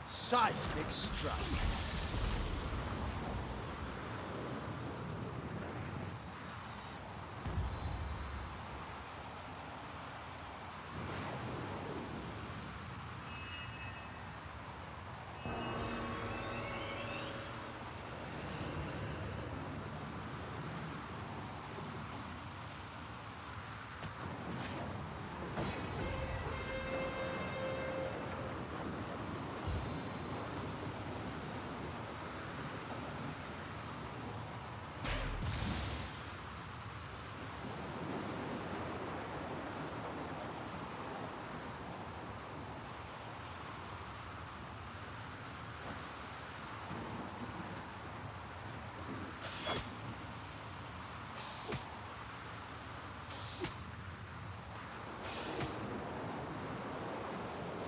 Seismic strike.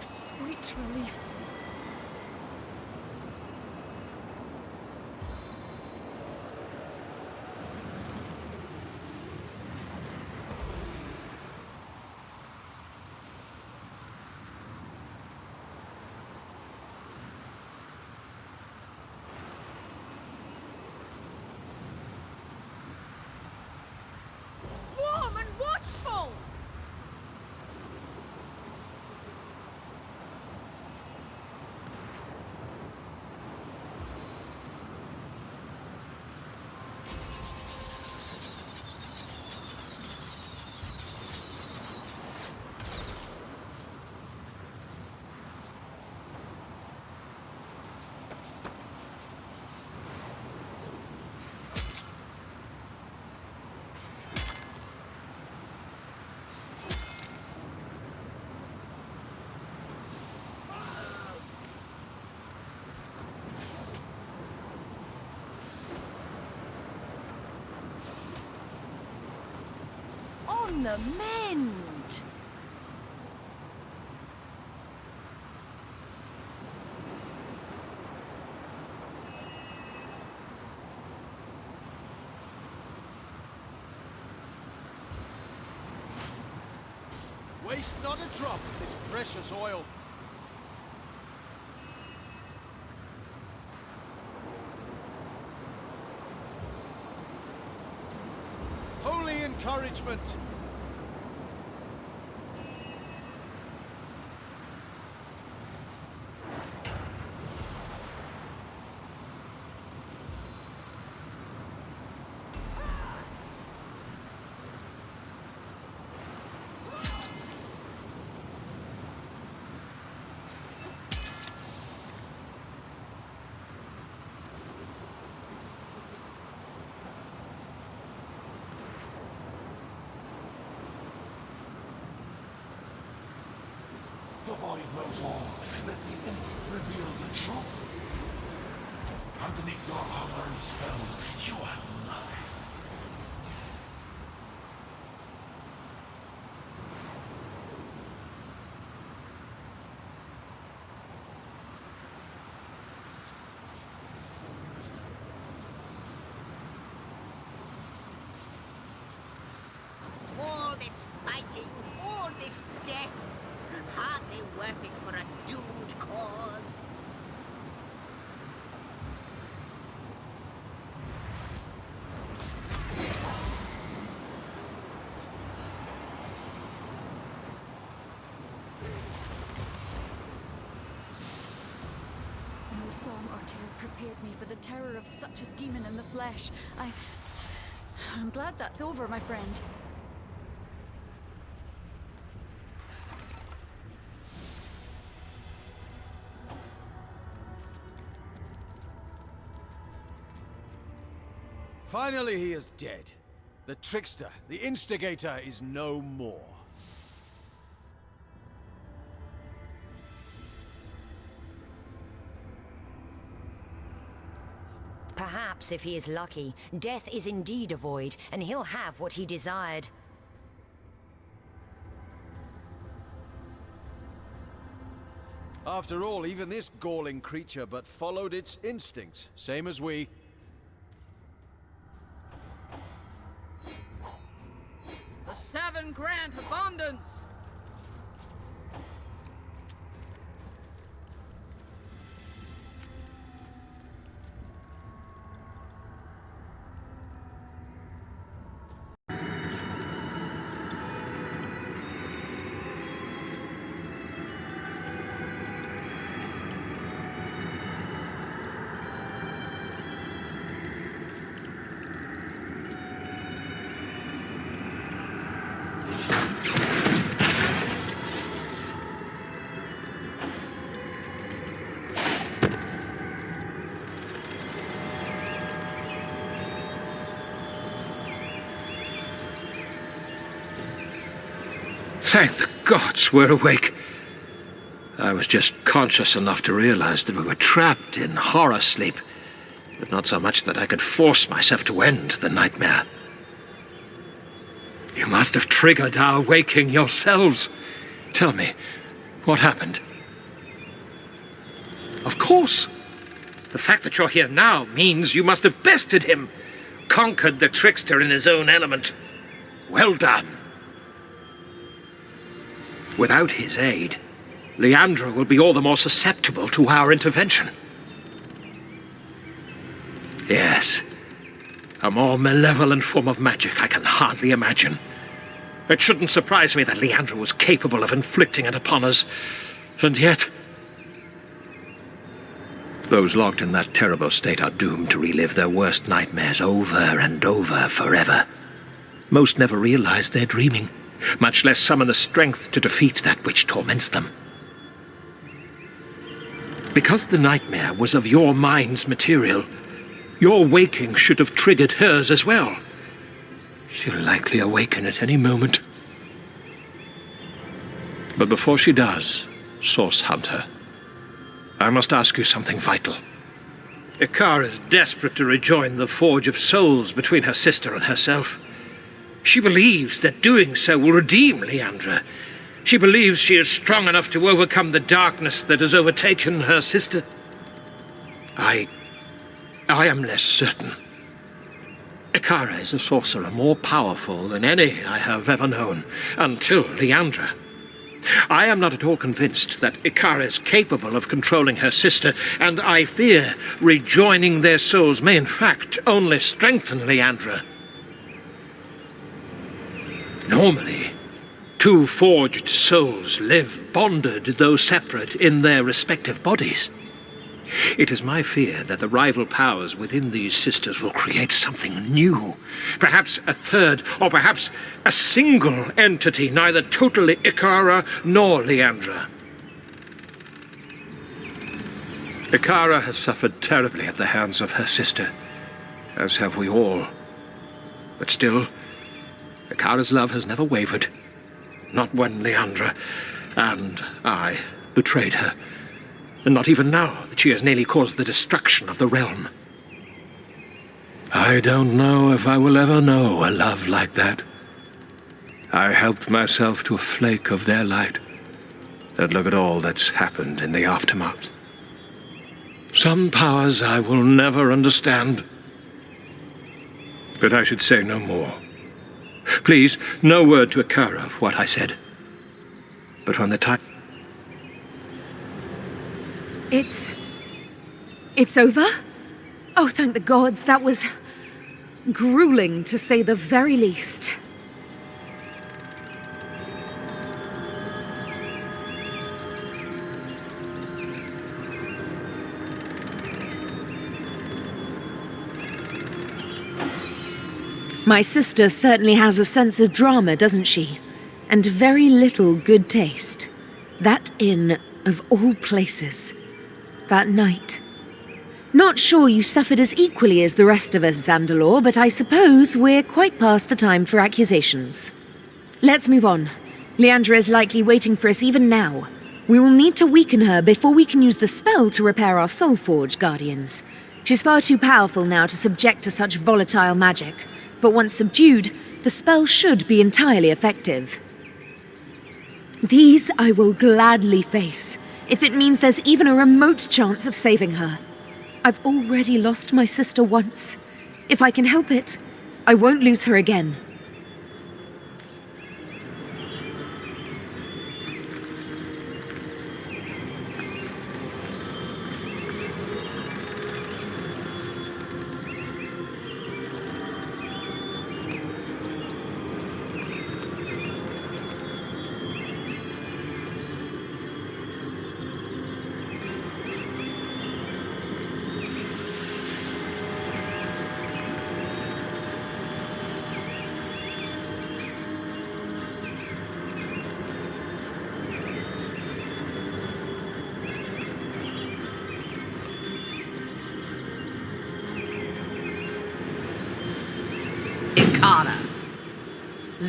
Sweet relief. Warm and watchful! On the mend! Waste not a drop of this precious oil. Holy encouragement! The void knows all. Let the imp reveal the truth. Underneath your armor and spells, you are nothing. song or two prepared me for the terror of such a demon in the flesh. I'm glad that's over, my friend. Finally he is dead. The trickster, the instigator, is no more. Perhaps, if he is lucky, death is indeed a void, and he'll have what he desired. After all, even this galling creature but followed its instincts, same as we. The 7 grant abundance! Thank the gods we're awake. I was just conscious enough to realize that we were trapped in horror sleep, but not so much that I could force myself to end the nightmare. You must have triggered our waking yourselves. Tell me, what happened? Of course. The fact that you're here now means you must have bested him, conquered the trickster in his own element. Well done. Without his aid, Leandra will be all the more susceptible to our intervention. Yes, a more malevolent form of magic I can hardly imagine. It shouldn't surprise me that Leandra was capable of inflicting it upon us, and yet those locked in that terrible state are doomed to relive their worst nightmares over and over forever. Most never realize they're dreaming, much less summon the strength to defeat that which torments them. Because the nightmare was of your mind's material, your waking should have triggered hers as well. She'll likely awaken at any moment. But before she does, Source Hunter, I must ask you something vital. Ikara is desperate to rejoin the Forge of Souls between her sister and herself. She believes that doing so will redeem Leandra. She believes she is strong enough to overcome the darkness that has overtaken her sister. I am less certain. Ikara is a sorcerer more powerful than any I have ever known, until Leandra. I am not at all convinced that Ikara is capable of controlling her sister, and I fear rejoining their souls may in fact only strengthen Leandra. Normally, two forged souls live bonded, though separate, in their respective bodies. It is my fear that the rival powers within these sisters will create something new. Perhaps a third, or perhaps a single entity, neither totally Ikara nor Leandra. Ikara has suffered terribly at the hands of her sister, as have we all. But still, Ikara's love has never wavered. Not when Leandra and I betrayed her. And not even now that she has nearly caused the destruction of the realm. I don't know if I will ever know a love like that. I helped myself to a flake of their light. And look at all that's happened in the aftermath. Some powers I will never understand. But I should say no more. Please, no word to Ikara of what I said. But when the time... It's over? Oh, thank the gods, that was grueling, to say the very least. My sister certainly has a sense of drama, doesn't she? And very little good taste. That inn, of all places. That night. Not sure you suffered as equally as the rest of us, Zandalor, but I suppose we're quite past the time for accusations. Let's move on. Leandra is likely waiting for us even now. We will need to weaken her before we can use the spell to repair our Soulforge Guardians. She's far too powerful now to subject to such volatile magic, but once subdued, the spell should be entirely effective. These I will gladly face, if it means there's even a remote chance of saving her. I've already lost my sister once. If I can help it, I won't lose her again.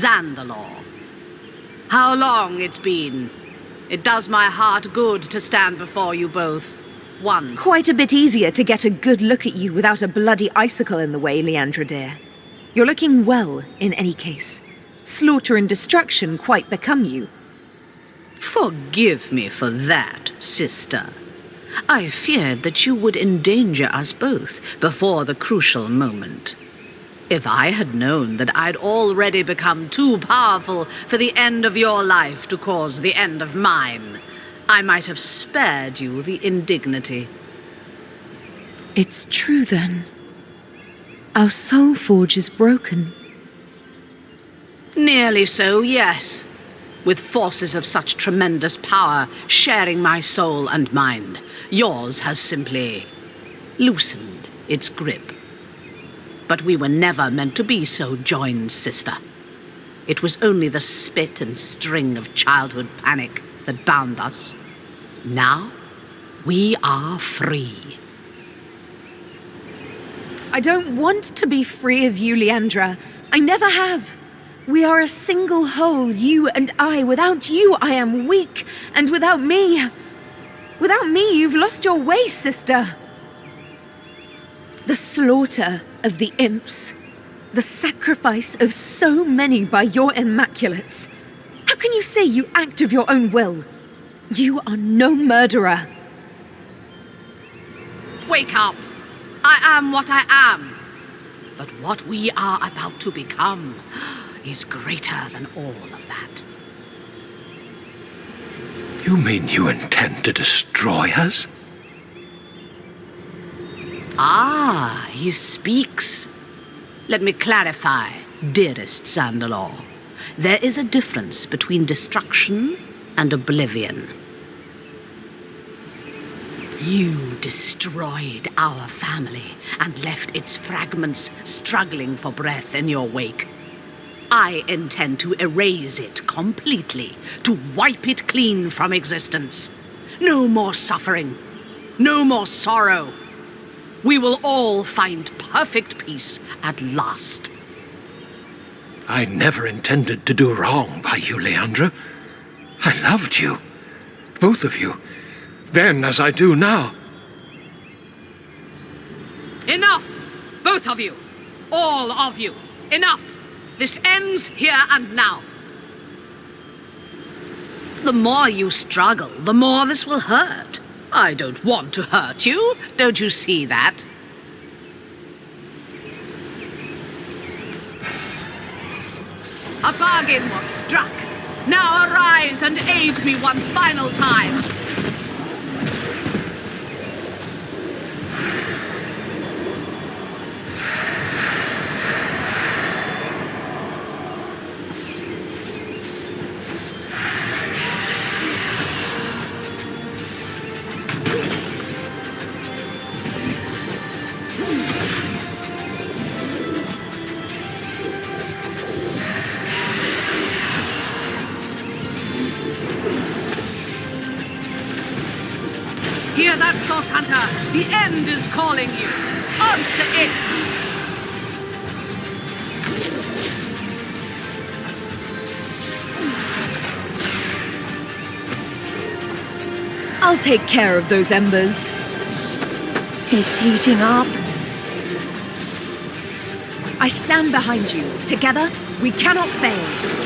Zandalor. How long it's been. It does my heart good to stand before you both. Once. Quite a bit easier to get a good look at you without a bloody icicle in the way, Leandra dear. You're looking well, in any case. Slaughter and destruction quite become you. Forgive me for that, sister. I feared that you would endanger us both before the crucial moment. If I had known that I'd already become too powerful for the end of your life to cause the end of mine, I might have spared you the indignity. It's true, then. Our soul forge is broken. Nearly so, yes. With forces of such tremendous power sharing my soul and mind, yours has simply loosened its grip. But we were never meant to be so joined, sister. It was only the spit and string of childhood panic that bound us. Now, we are free. I don't want to be free of you, Leandra. I never have. We are a single whole, you and I. Without you, I am weak. And without me... Without me, you've lost your way, sister. The slaughter of the imps. The sacrifice of so many by your immaculates. How can you say you act of your own will? You are no murderer. Wake up! I am what I am. But what we are about to become is greater than all of that. You mean you intend to destroy us? Ah, he speaks. Let me clarify, dearest Zandalor. There is a difference between destruction and oblivion. You destroyed our family and left its fragments struggling for breath in your wake. I intend to erase it completely, to wipe it clean from existence. No more suffering, no more sorrow. We will all find perfect peace at last. I never intended to do wrong by you, Leandra. I loved you. Both of you. Then as I do now. Enough! Both of you! All of you! Enough! This ends here and now. The more you struggle, the more this will hurt. I don't want to hurt you. Don't you see that? A bargain was struck. Now arise and aid me one final time. Hear that, Source Hunter? The end is calling you. Answer it! I'll take care of those embers. It's heating up. I stand behind you. Together, we cannot fail.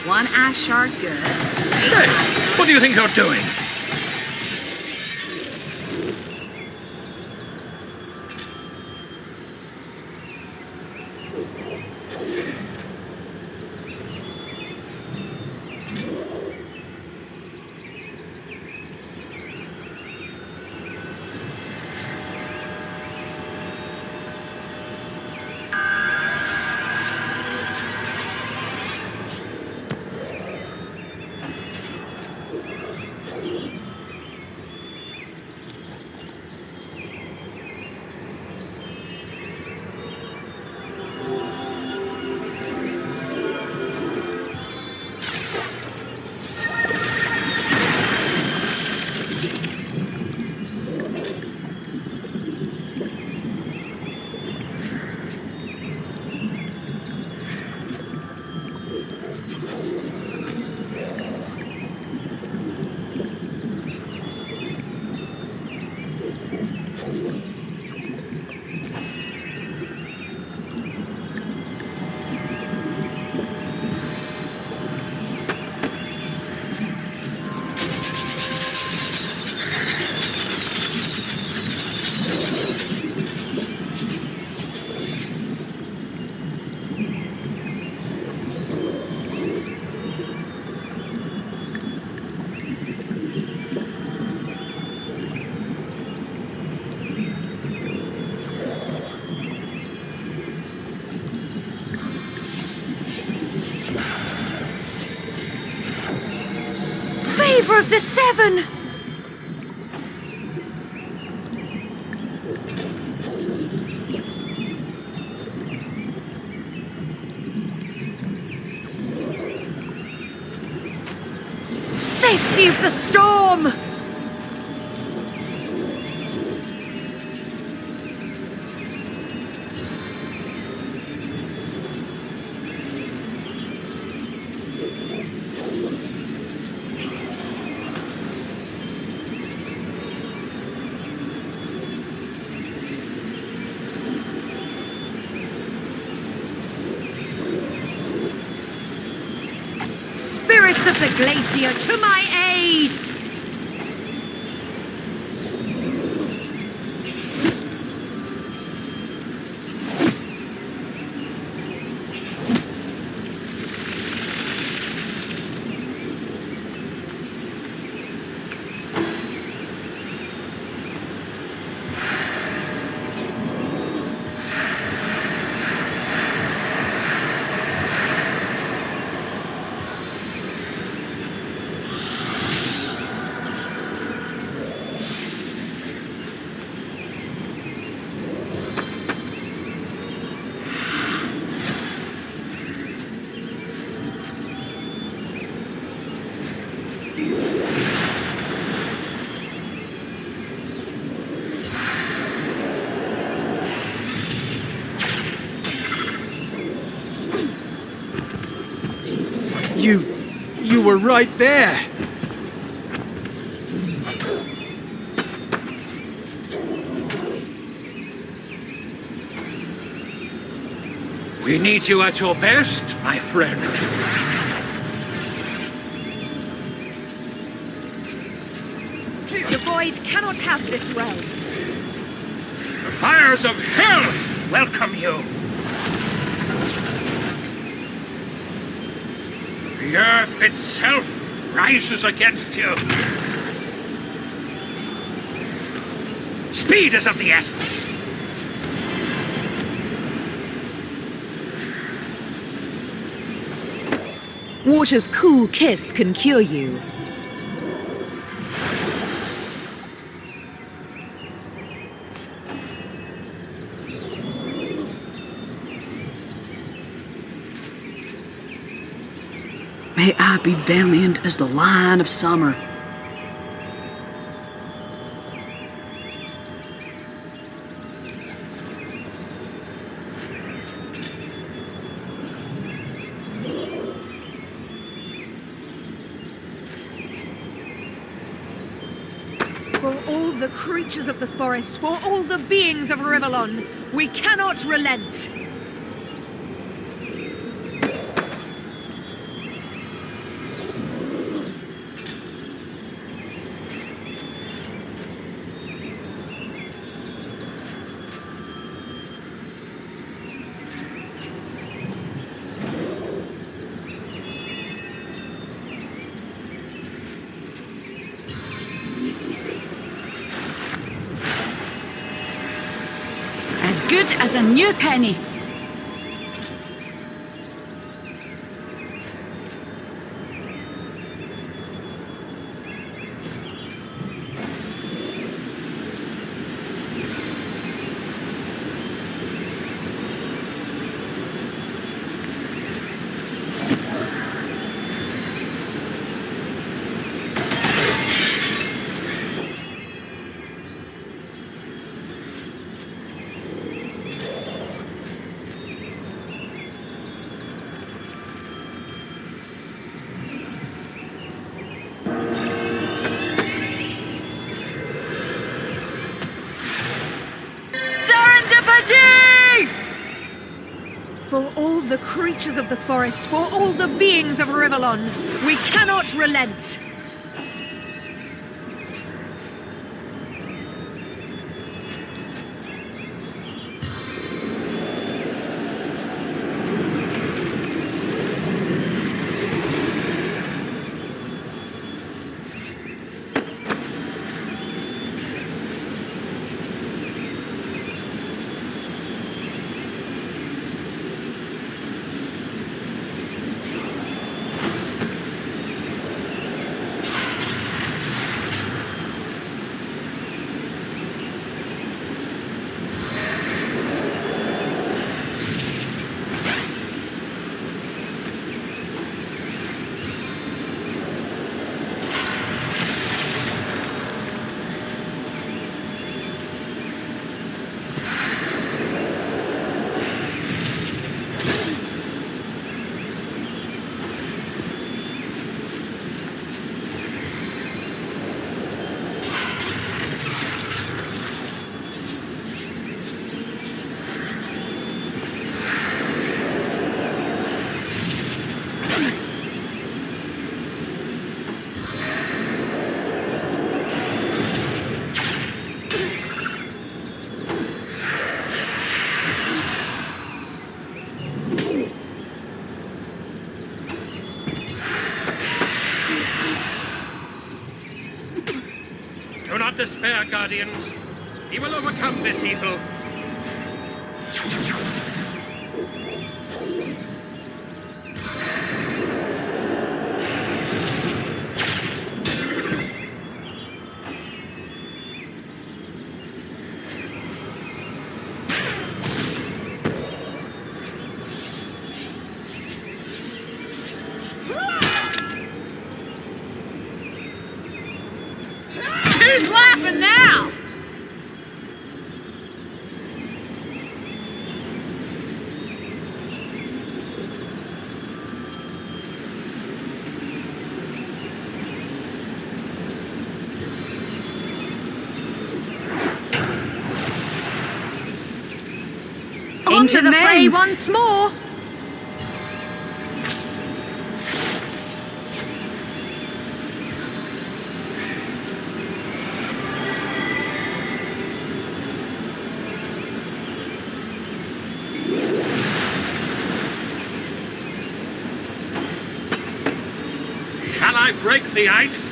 One ash shard good. Hey, what do you think you're doing? Favor of the Seven! Safety of the storm! Spirits of the glacier, to my aid! You were right there! We need you at your best, my friend. The Void cannot have this realm. The fires of hell welcome you. The earth itself rises against you. Speed is of the essence. Water's cool kiss can cure you. May I be valiant as the lion of summer. For all the creatures of the forest, for all the beings of Rivalon, we cannot relent. As good as a new penny. For all the creatures of the forest, for all the beings of Rivalon, we cannot relent. Do not despair, Guardians. He will overcome this evil. Who's laughing now? to the fray once more! Shall I break the ice?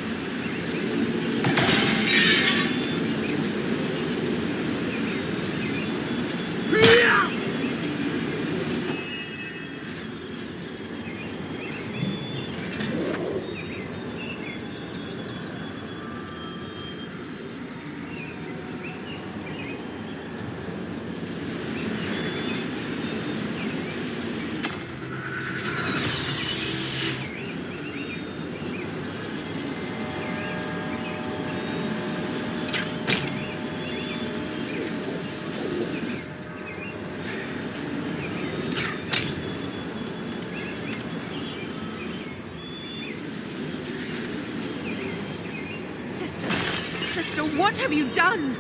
Sister, what have you done?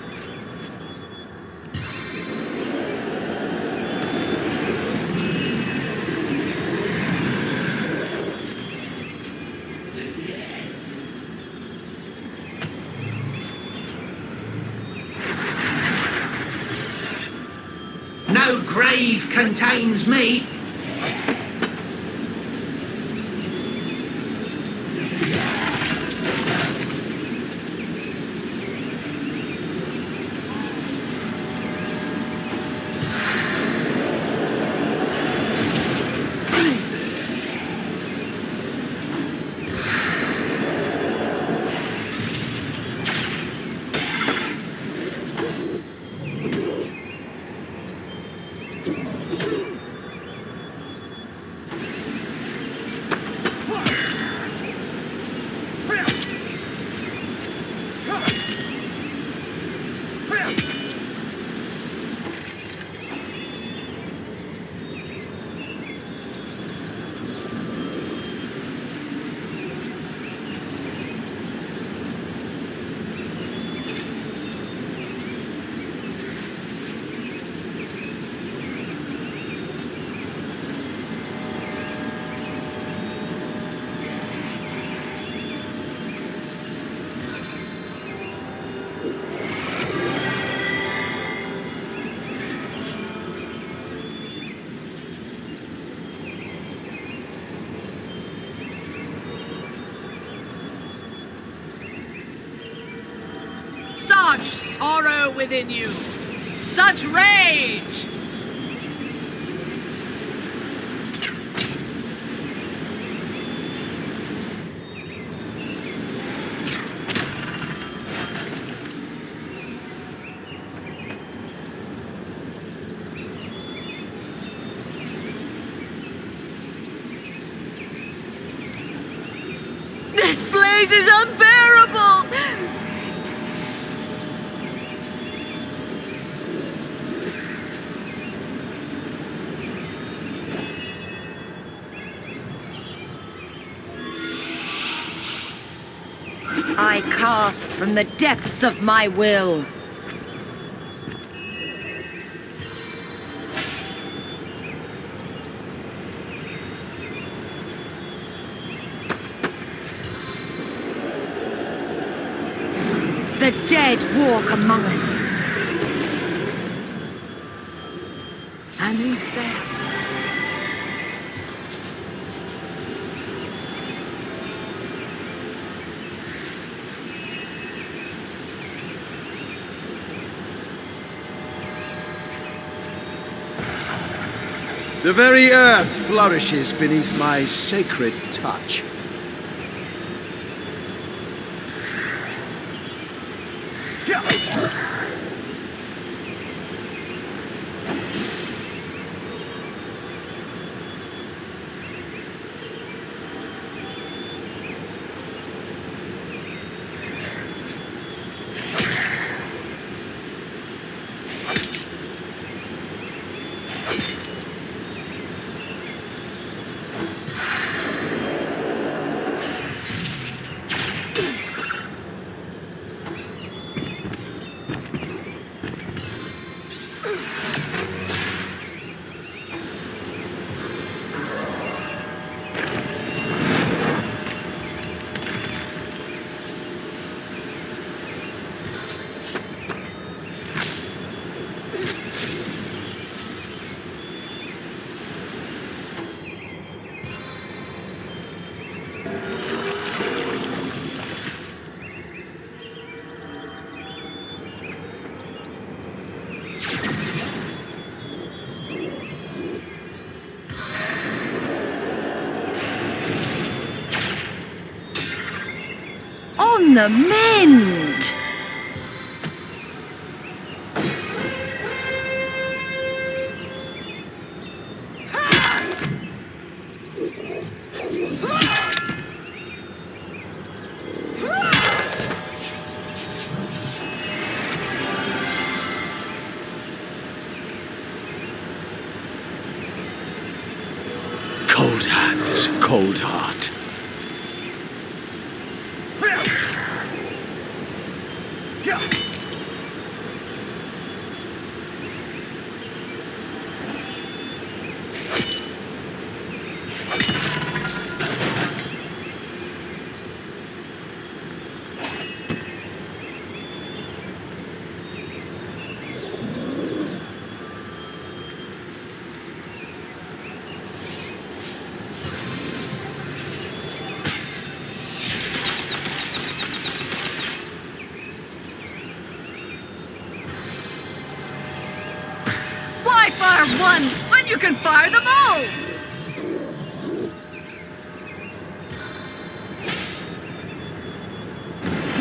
No grave contains me. Such sorrow within you! Such rage! This blaze is unbearable! I cast from the depths of my will. The dead walk among us. And there. The very earth flourishes beneath my sacred touch. on the mend! Cold hands, cold heart. Why fire one when you can fire them all?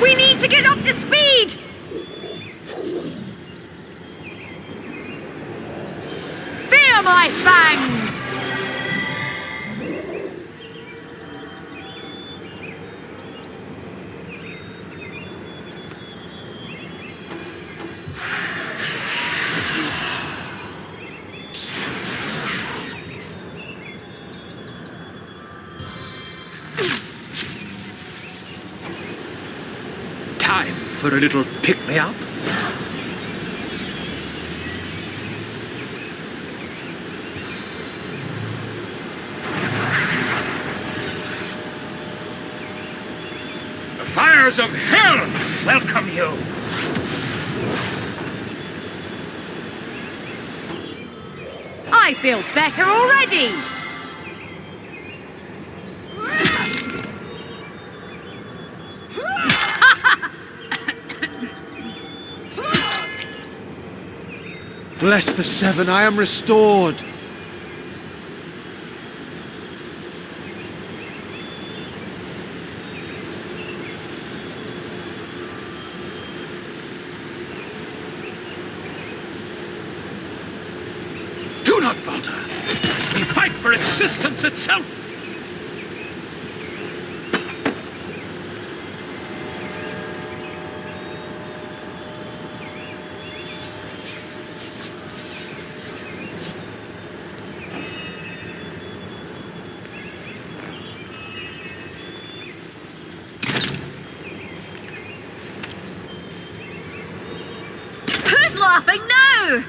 We need to get up to speed! Fear my fangs! Time for a little pick-me-up. The fires of hell welcome you! I feel better already! Bless the Seven, I am restored. Do not falter. We fight for existence itself. Who's laughing now?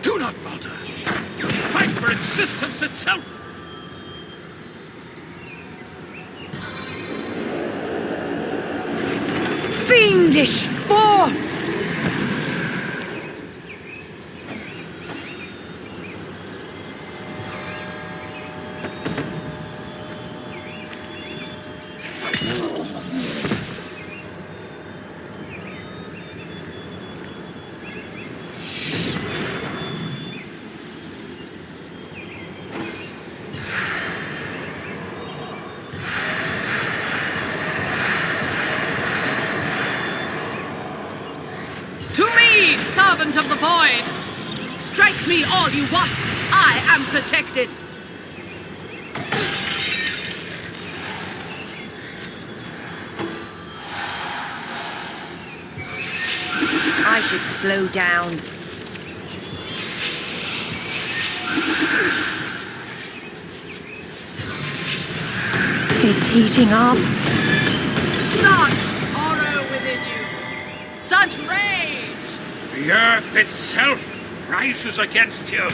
Do not falter. We fight for existence itself. Fiendish force! To me, servant of the void! Strike me all you want. I am protected. I should slow down. It's heating up. Such sorrow within you. Such rage. The earth itself rises against you.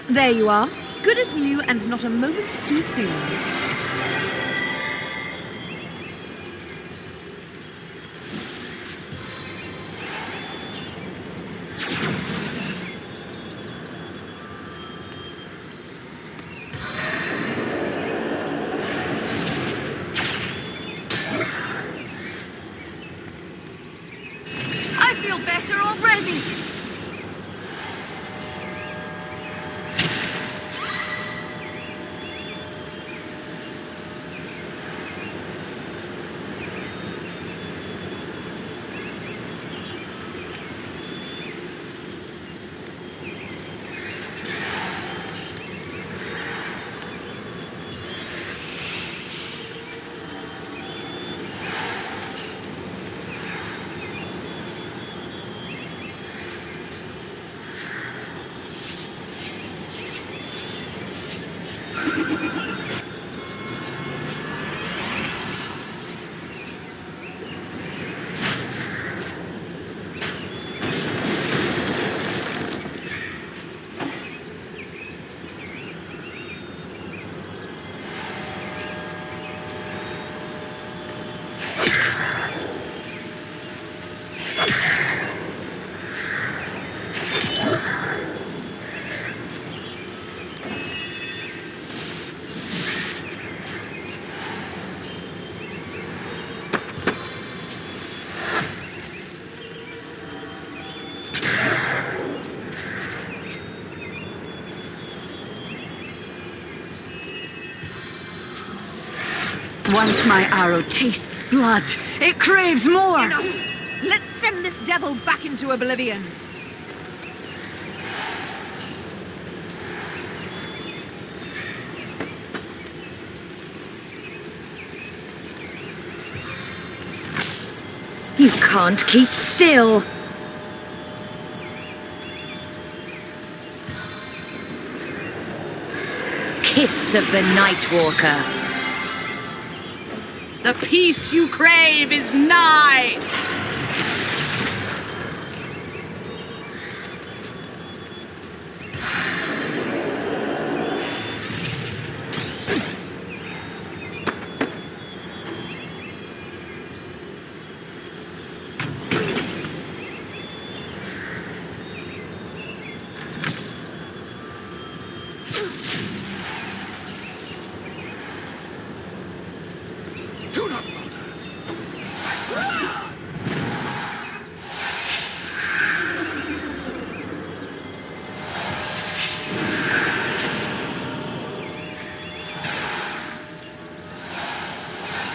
There you are. Good as new and not a moment too soon. feel better already! Once my arrow tastes blood, it craves more! Enough! Let's send this devil back into oblivion! You can't keep still! Kiss of the Nightwalker. The peace you crave is nigh!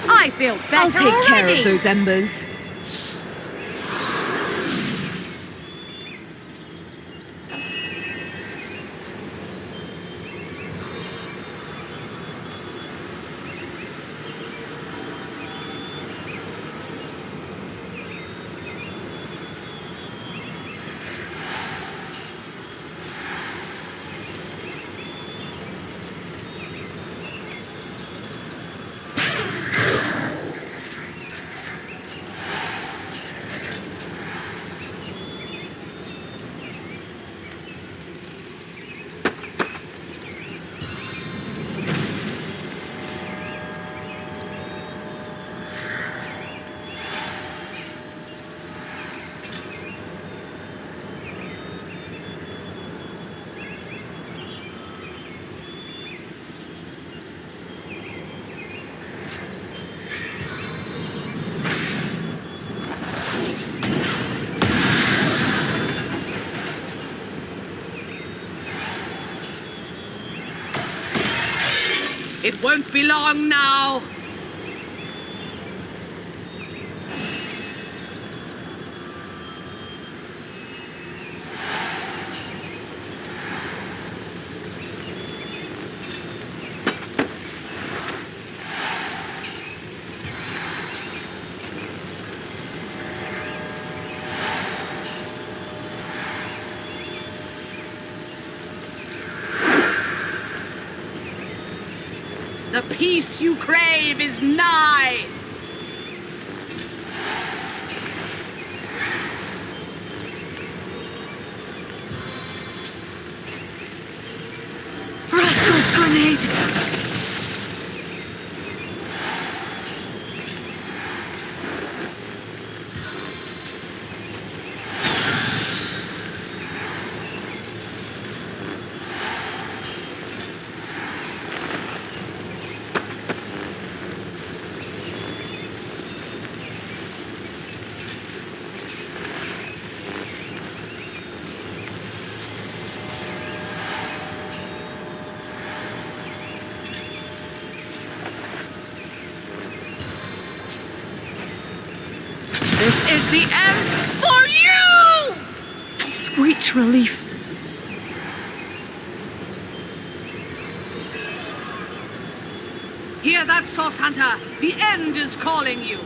I feel better I'll take care already. of those embers. It won't be long now! The peace you crave is nigh! Rascal's grenade! This is the end for you! Sweet relief. Hear that, Source Hunter? The end is calling you.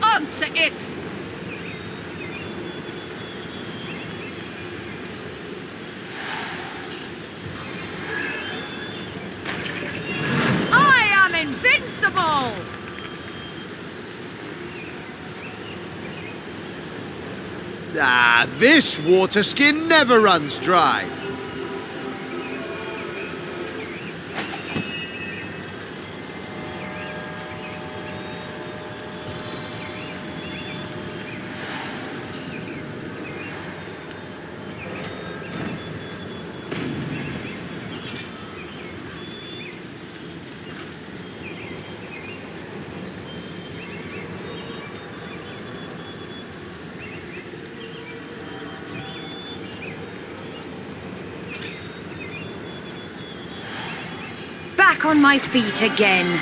Answer it! I am invincible! Ah, this water skin never runs dry. Back on my feet again.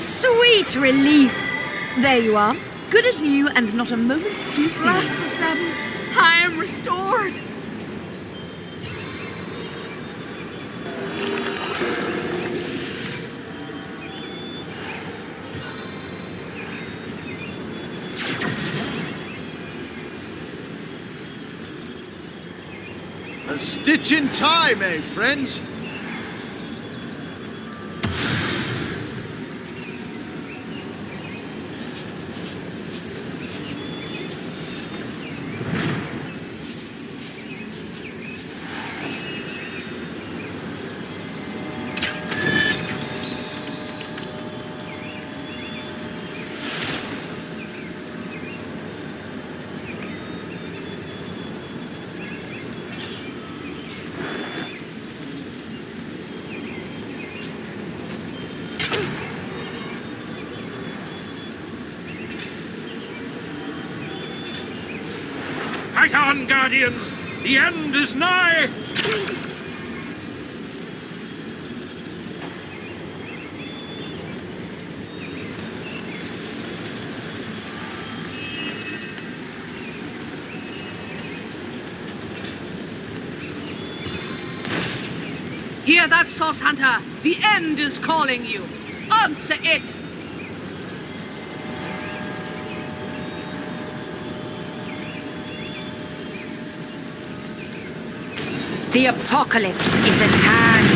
Sweet relief! There you are. Good as new and not a moment too soon. Bless the seven. I am restored. A stitch in time, eh, friends? Fight on, Guardians! The end is nigh! Hear that, Source Hunter? The end is calling you. Answer it! The apocalypse is at hand.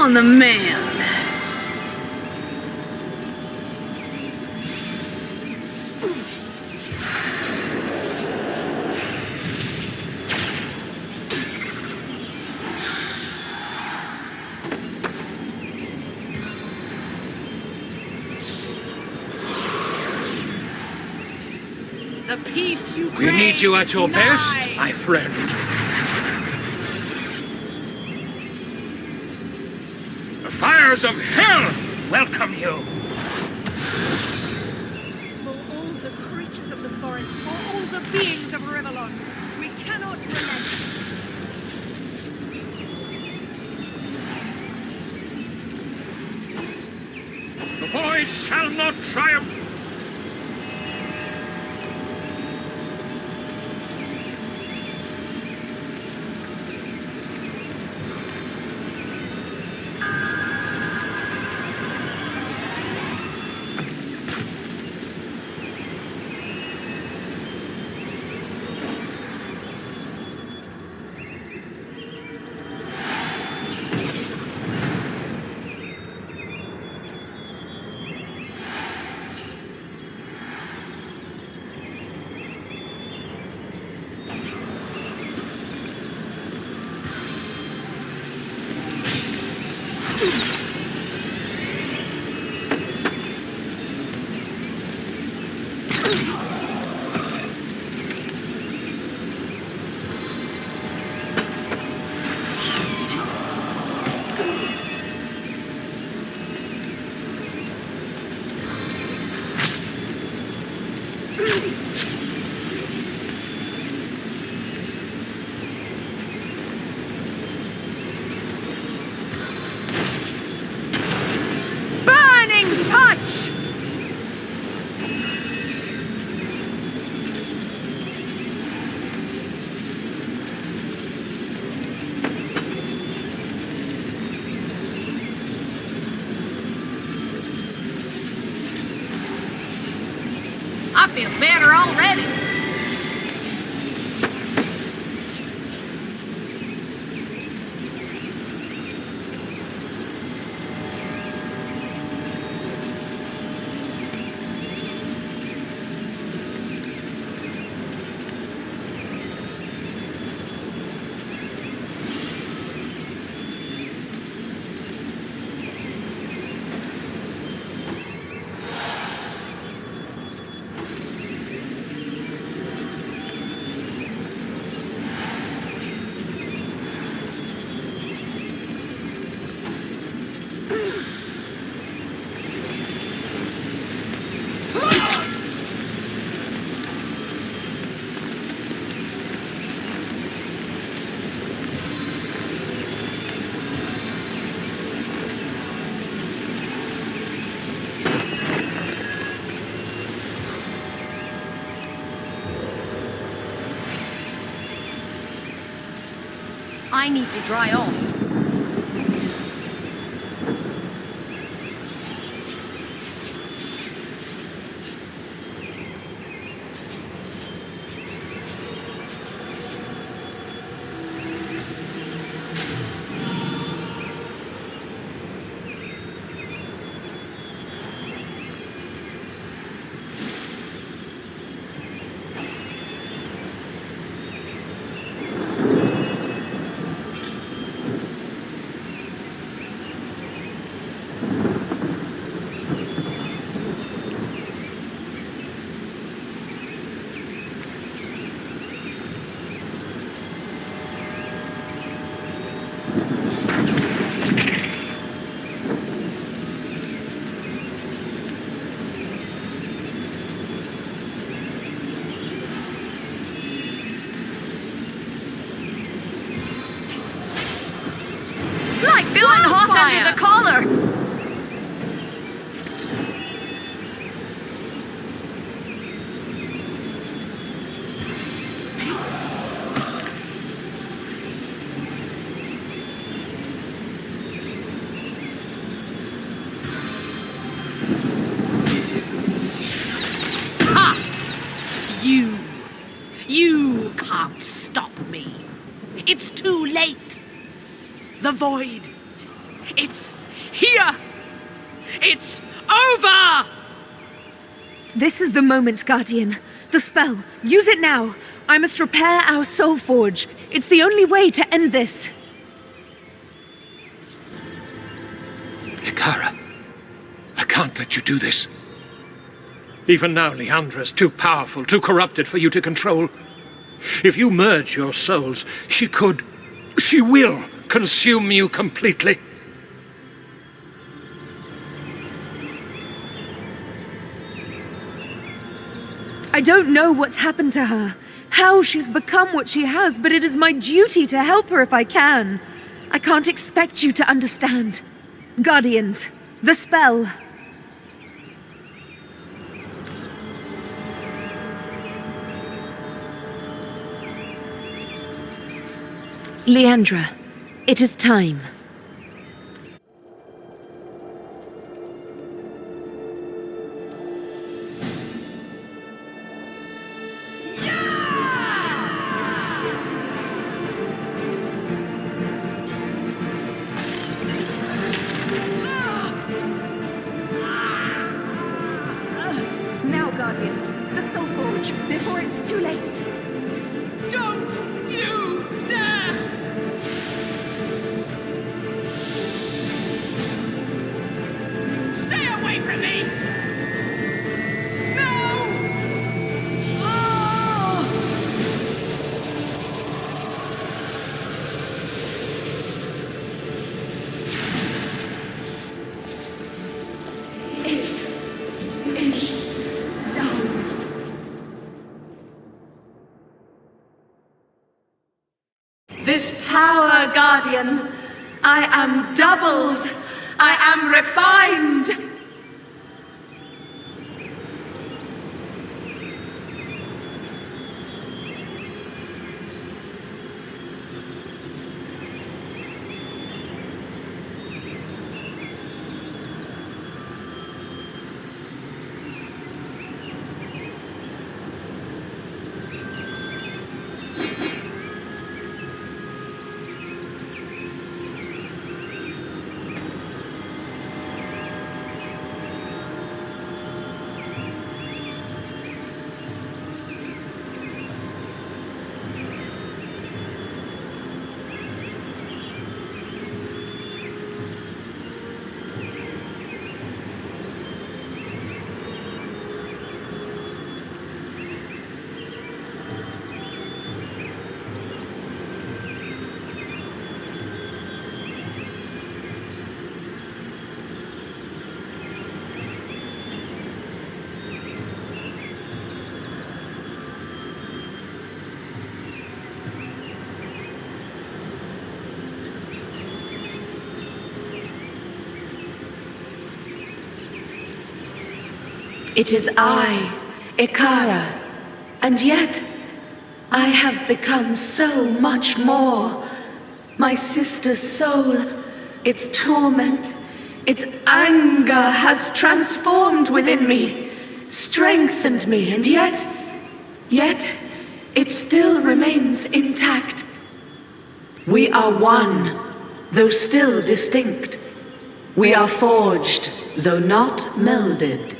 On the man. The peace you We need you at your crave is best, nigh. my friend. The fires of hell welcome you. For all the creatures of the forest, for all the beings of Rivalon, we cannot relent. The void shall not triumph. I feel better already. I need to dry off. Under the collar! Ha! You can't stop me. It's too late. The void. It's here! It's over! This is the moment, Guardian. The spell. Use it now. I must repair our soul forge. It's the only way to end this. Ikara, I can't let you do this. Even now, Leandra's too powerful, too corrupted for you to control. If you merge your souls, she will consume you completely. I don't know what's happened to her, how she's become what she has, but it is my duty to help her if I can. I can't expect you to understand. Guardians, the spell. Leandra, it is time. Now, Guardians, the Soul Forge, before it's too late. Don't you dare! away from me! This power, Guardian, I am doubled. I am refined. It is I, Ikara, and yet I have become so much more. My sister's soul, its torment, its anger has transformed within me, strengthened me, and yet it still remains intact. We are one, though still distinct. We are forged, though not melded.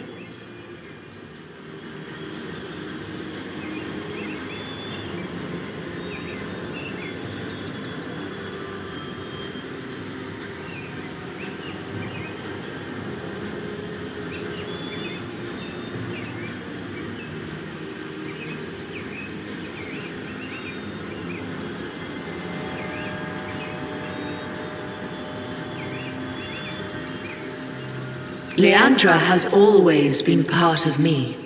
Leandra has always been part of me.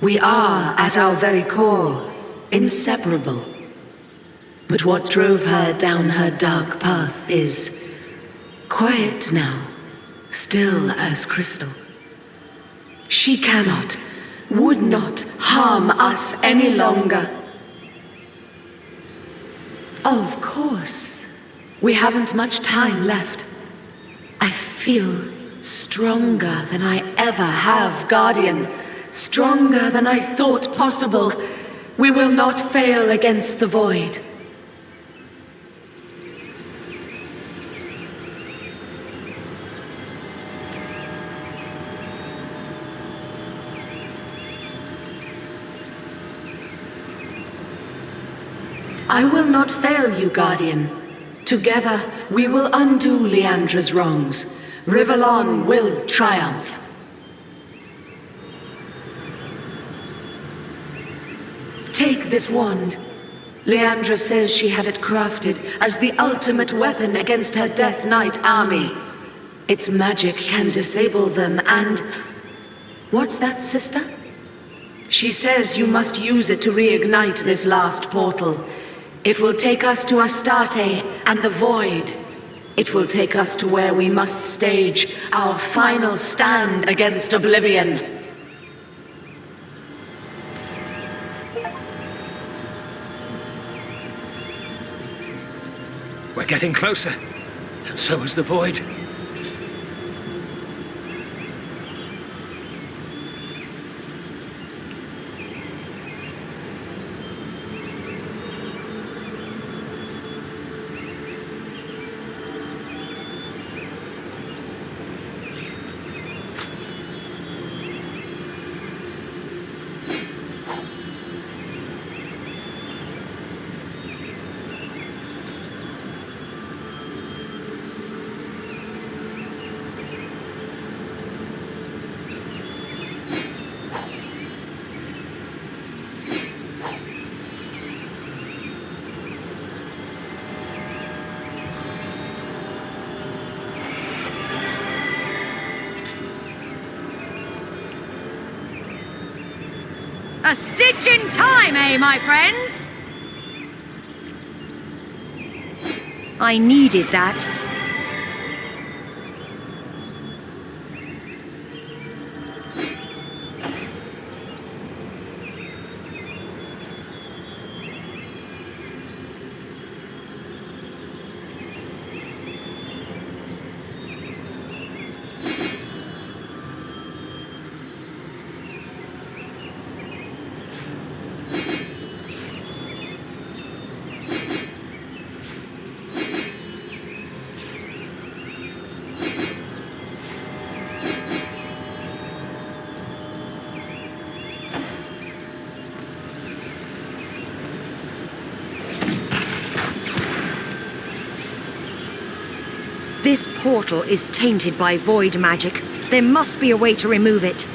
We are, at our very core, inseparable. But what drove her down her dark path is quiet now, still as crystal. She cannot, would not harm us any longer. Of course, we haven't much time left. I feel stronger than I ever have, Guardian. Stronger than I thought possible. We will not fail against the Void. I will not fail you, Guardian. Together, we will undo Leandra's wrongs. Rivellon will triumph. Take this wand. Leandra says she had it crafted as the ultimate weapon against her Death Knight army. Its magic can disable them and... What's that, sister? She says you must use it to reignite this last portal. It will take us to Astarte and the Void. It will take us to where we must stage our final stand against Oblivion. We're getting closer, and so is the Void. A stitch in time, eh, my friends? I needed that. This portal is tainted by void magic. There must be a way to remove it.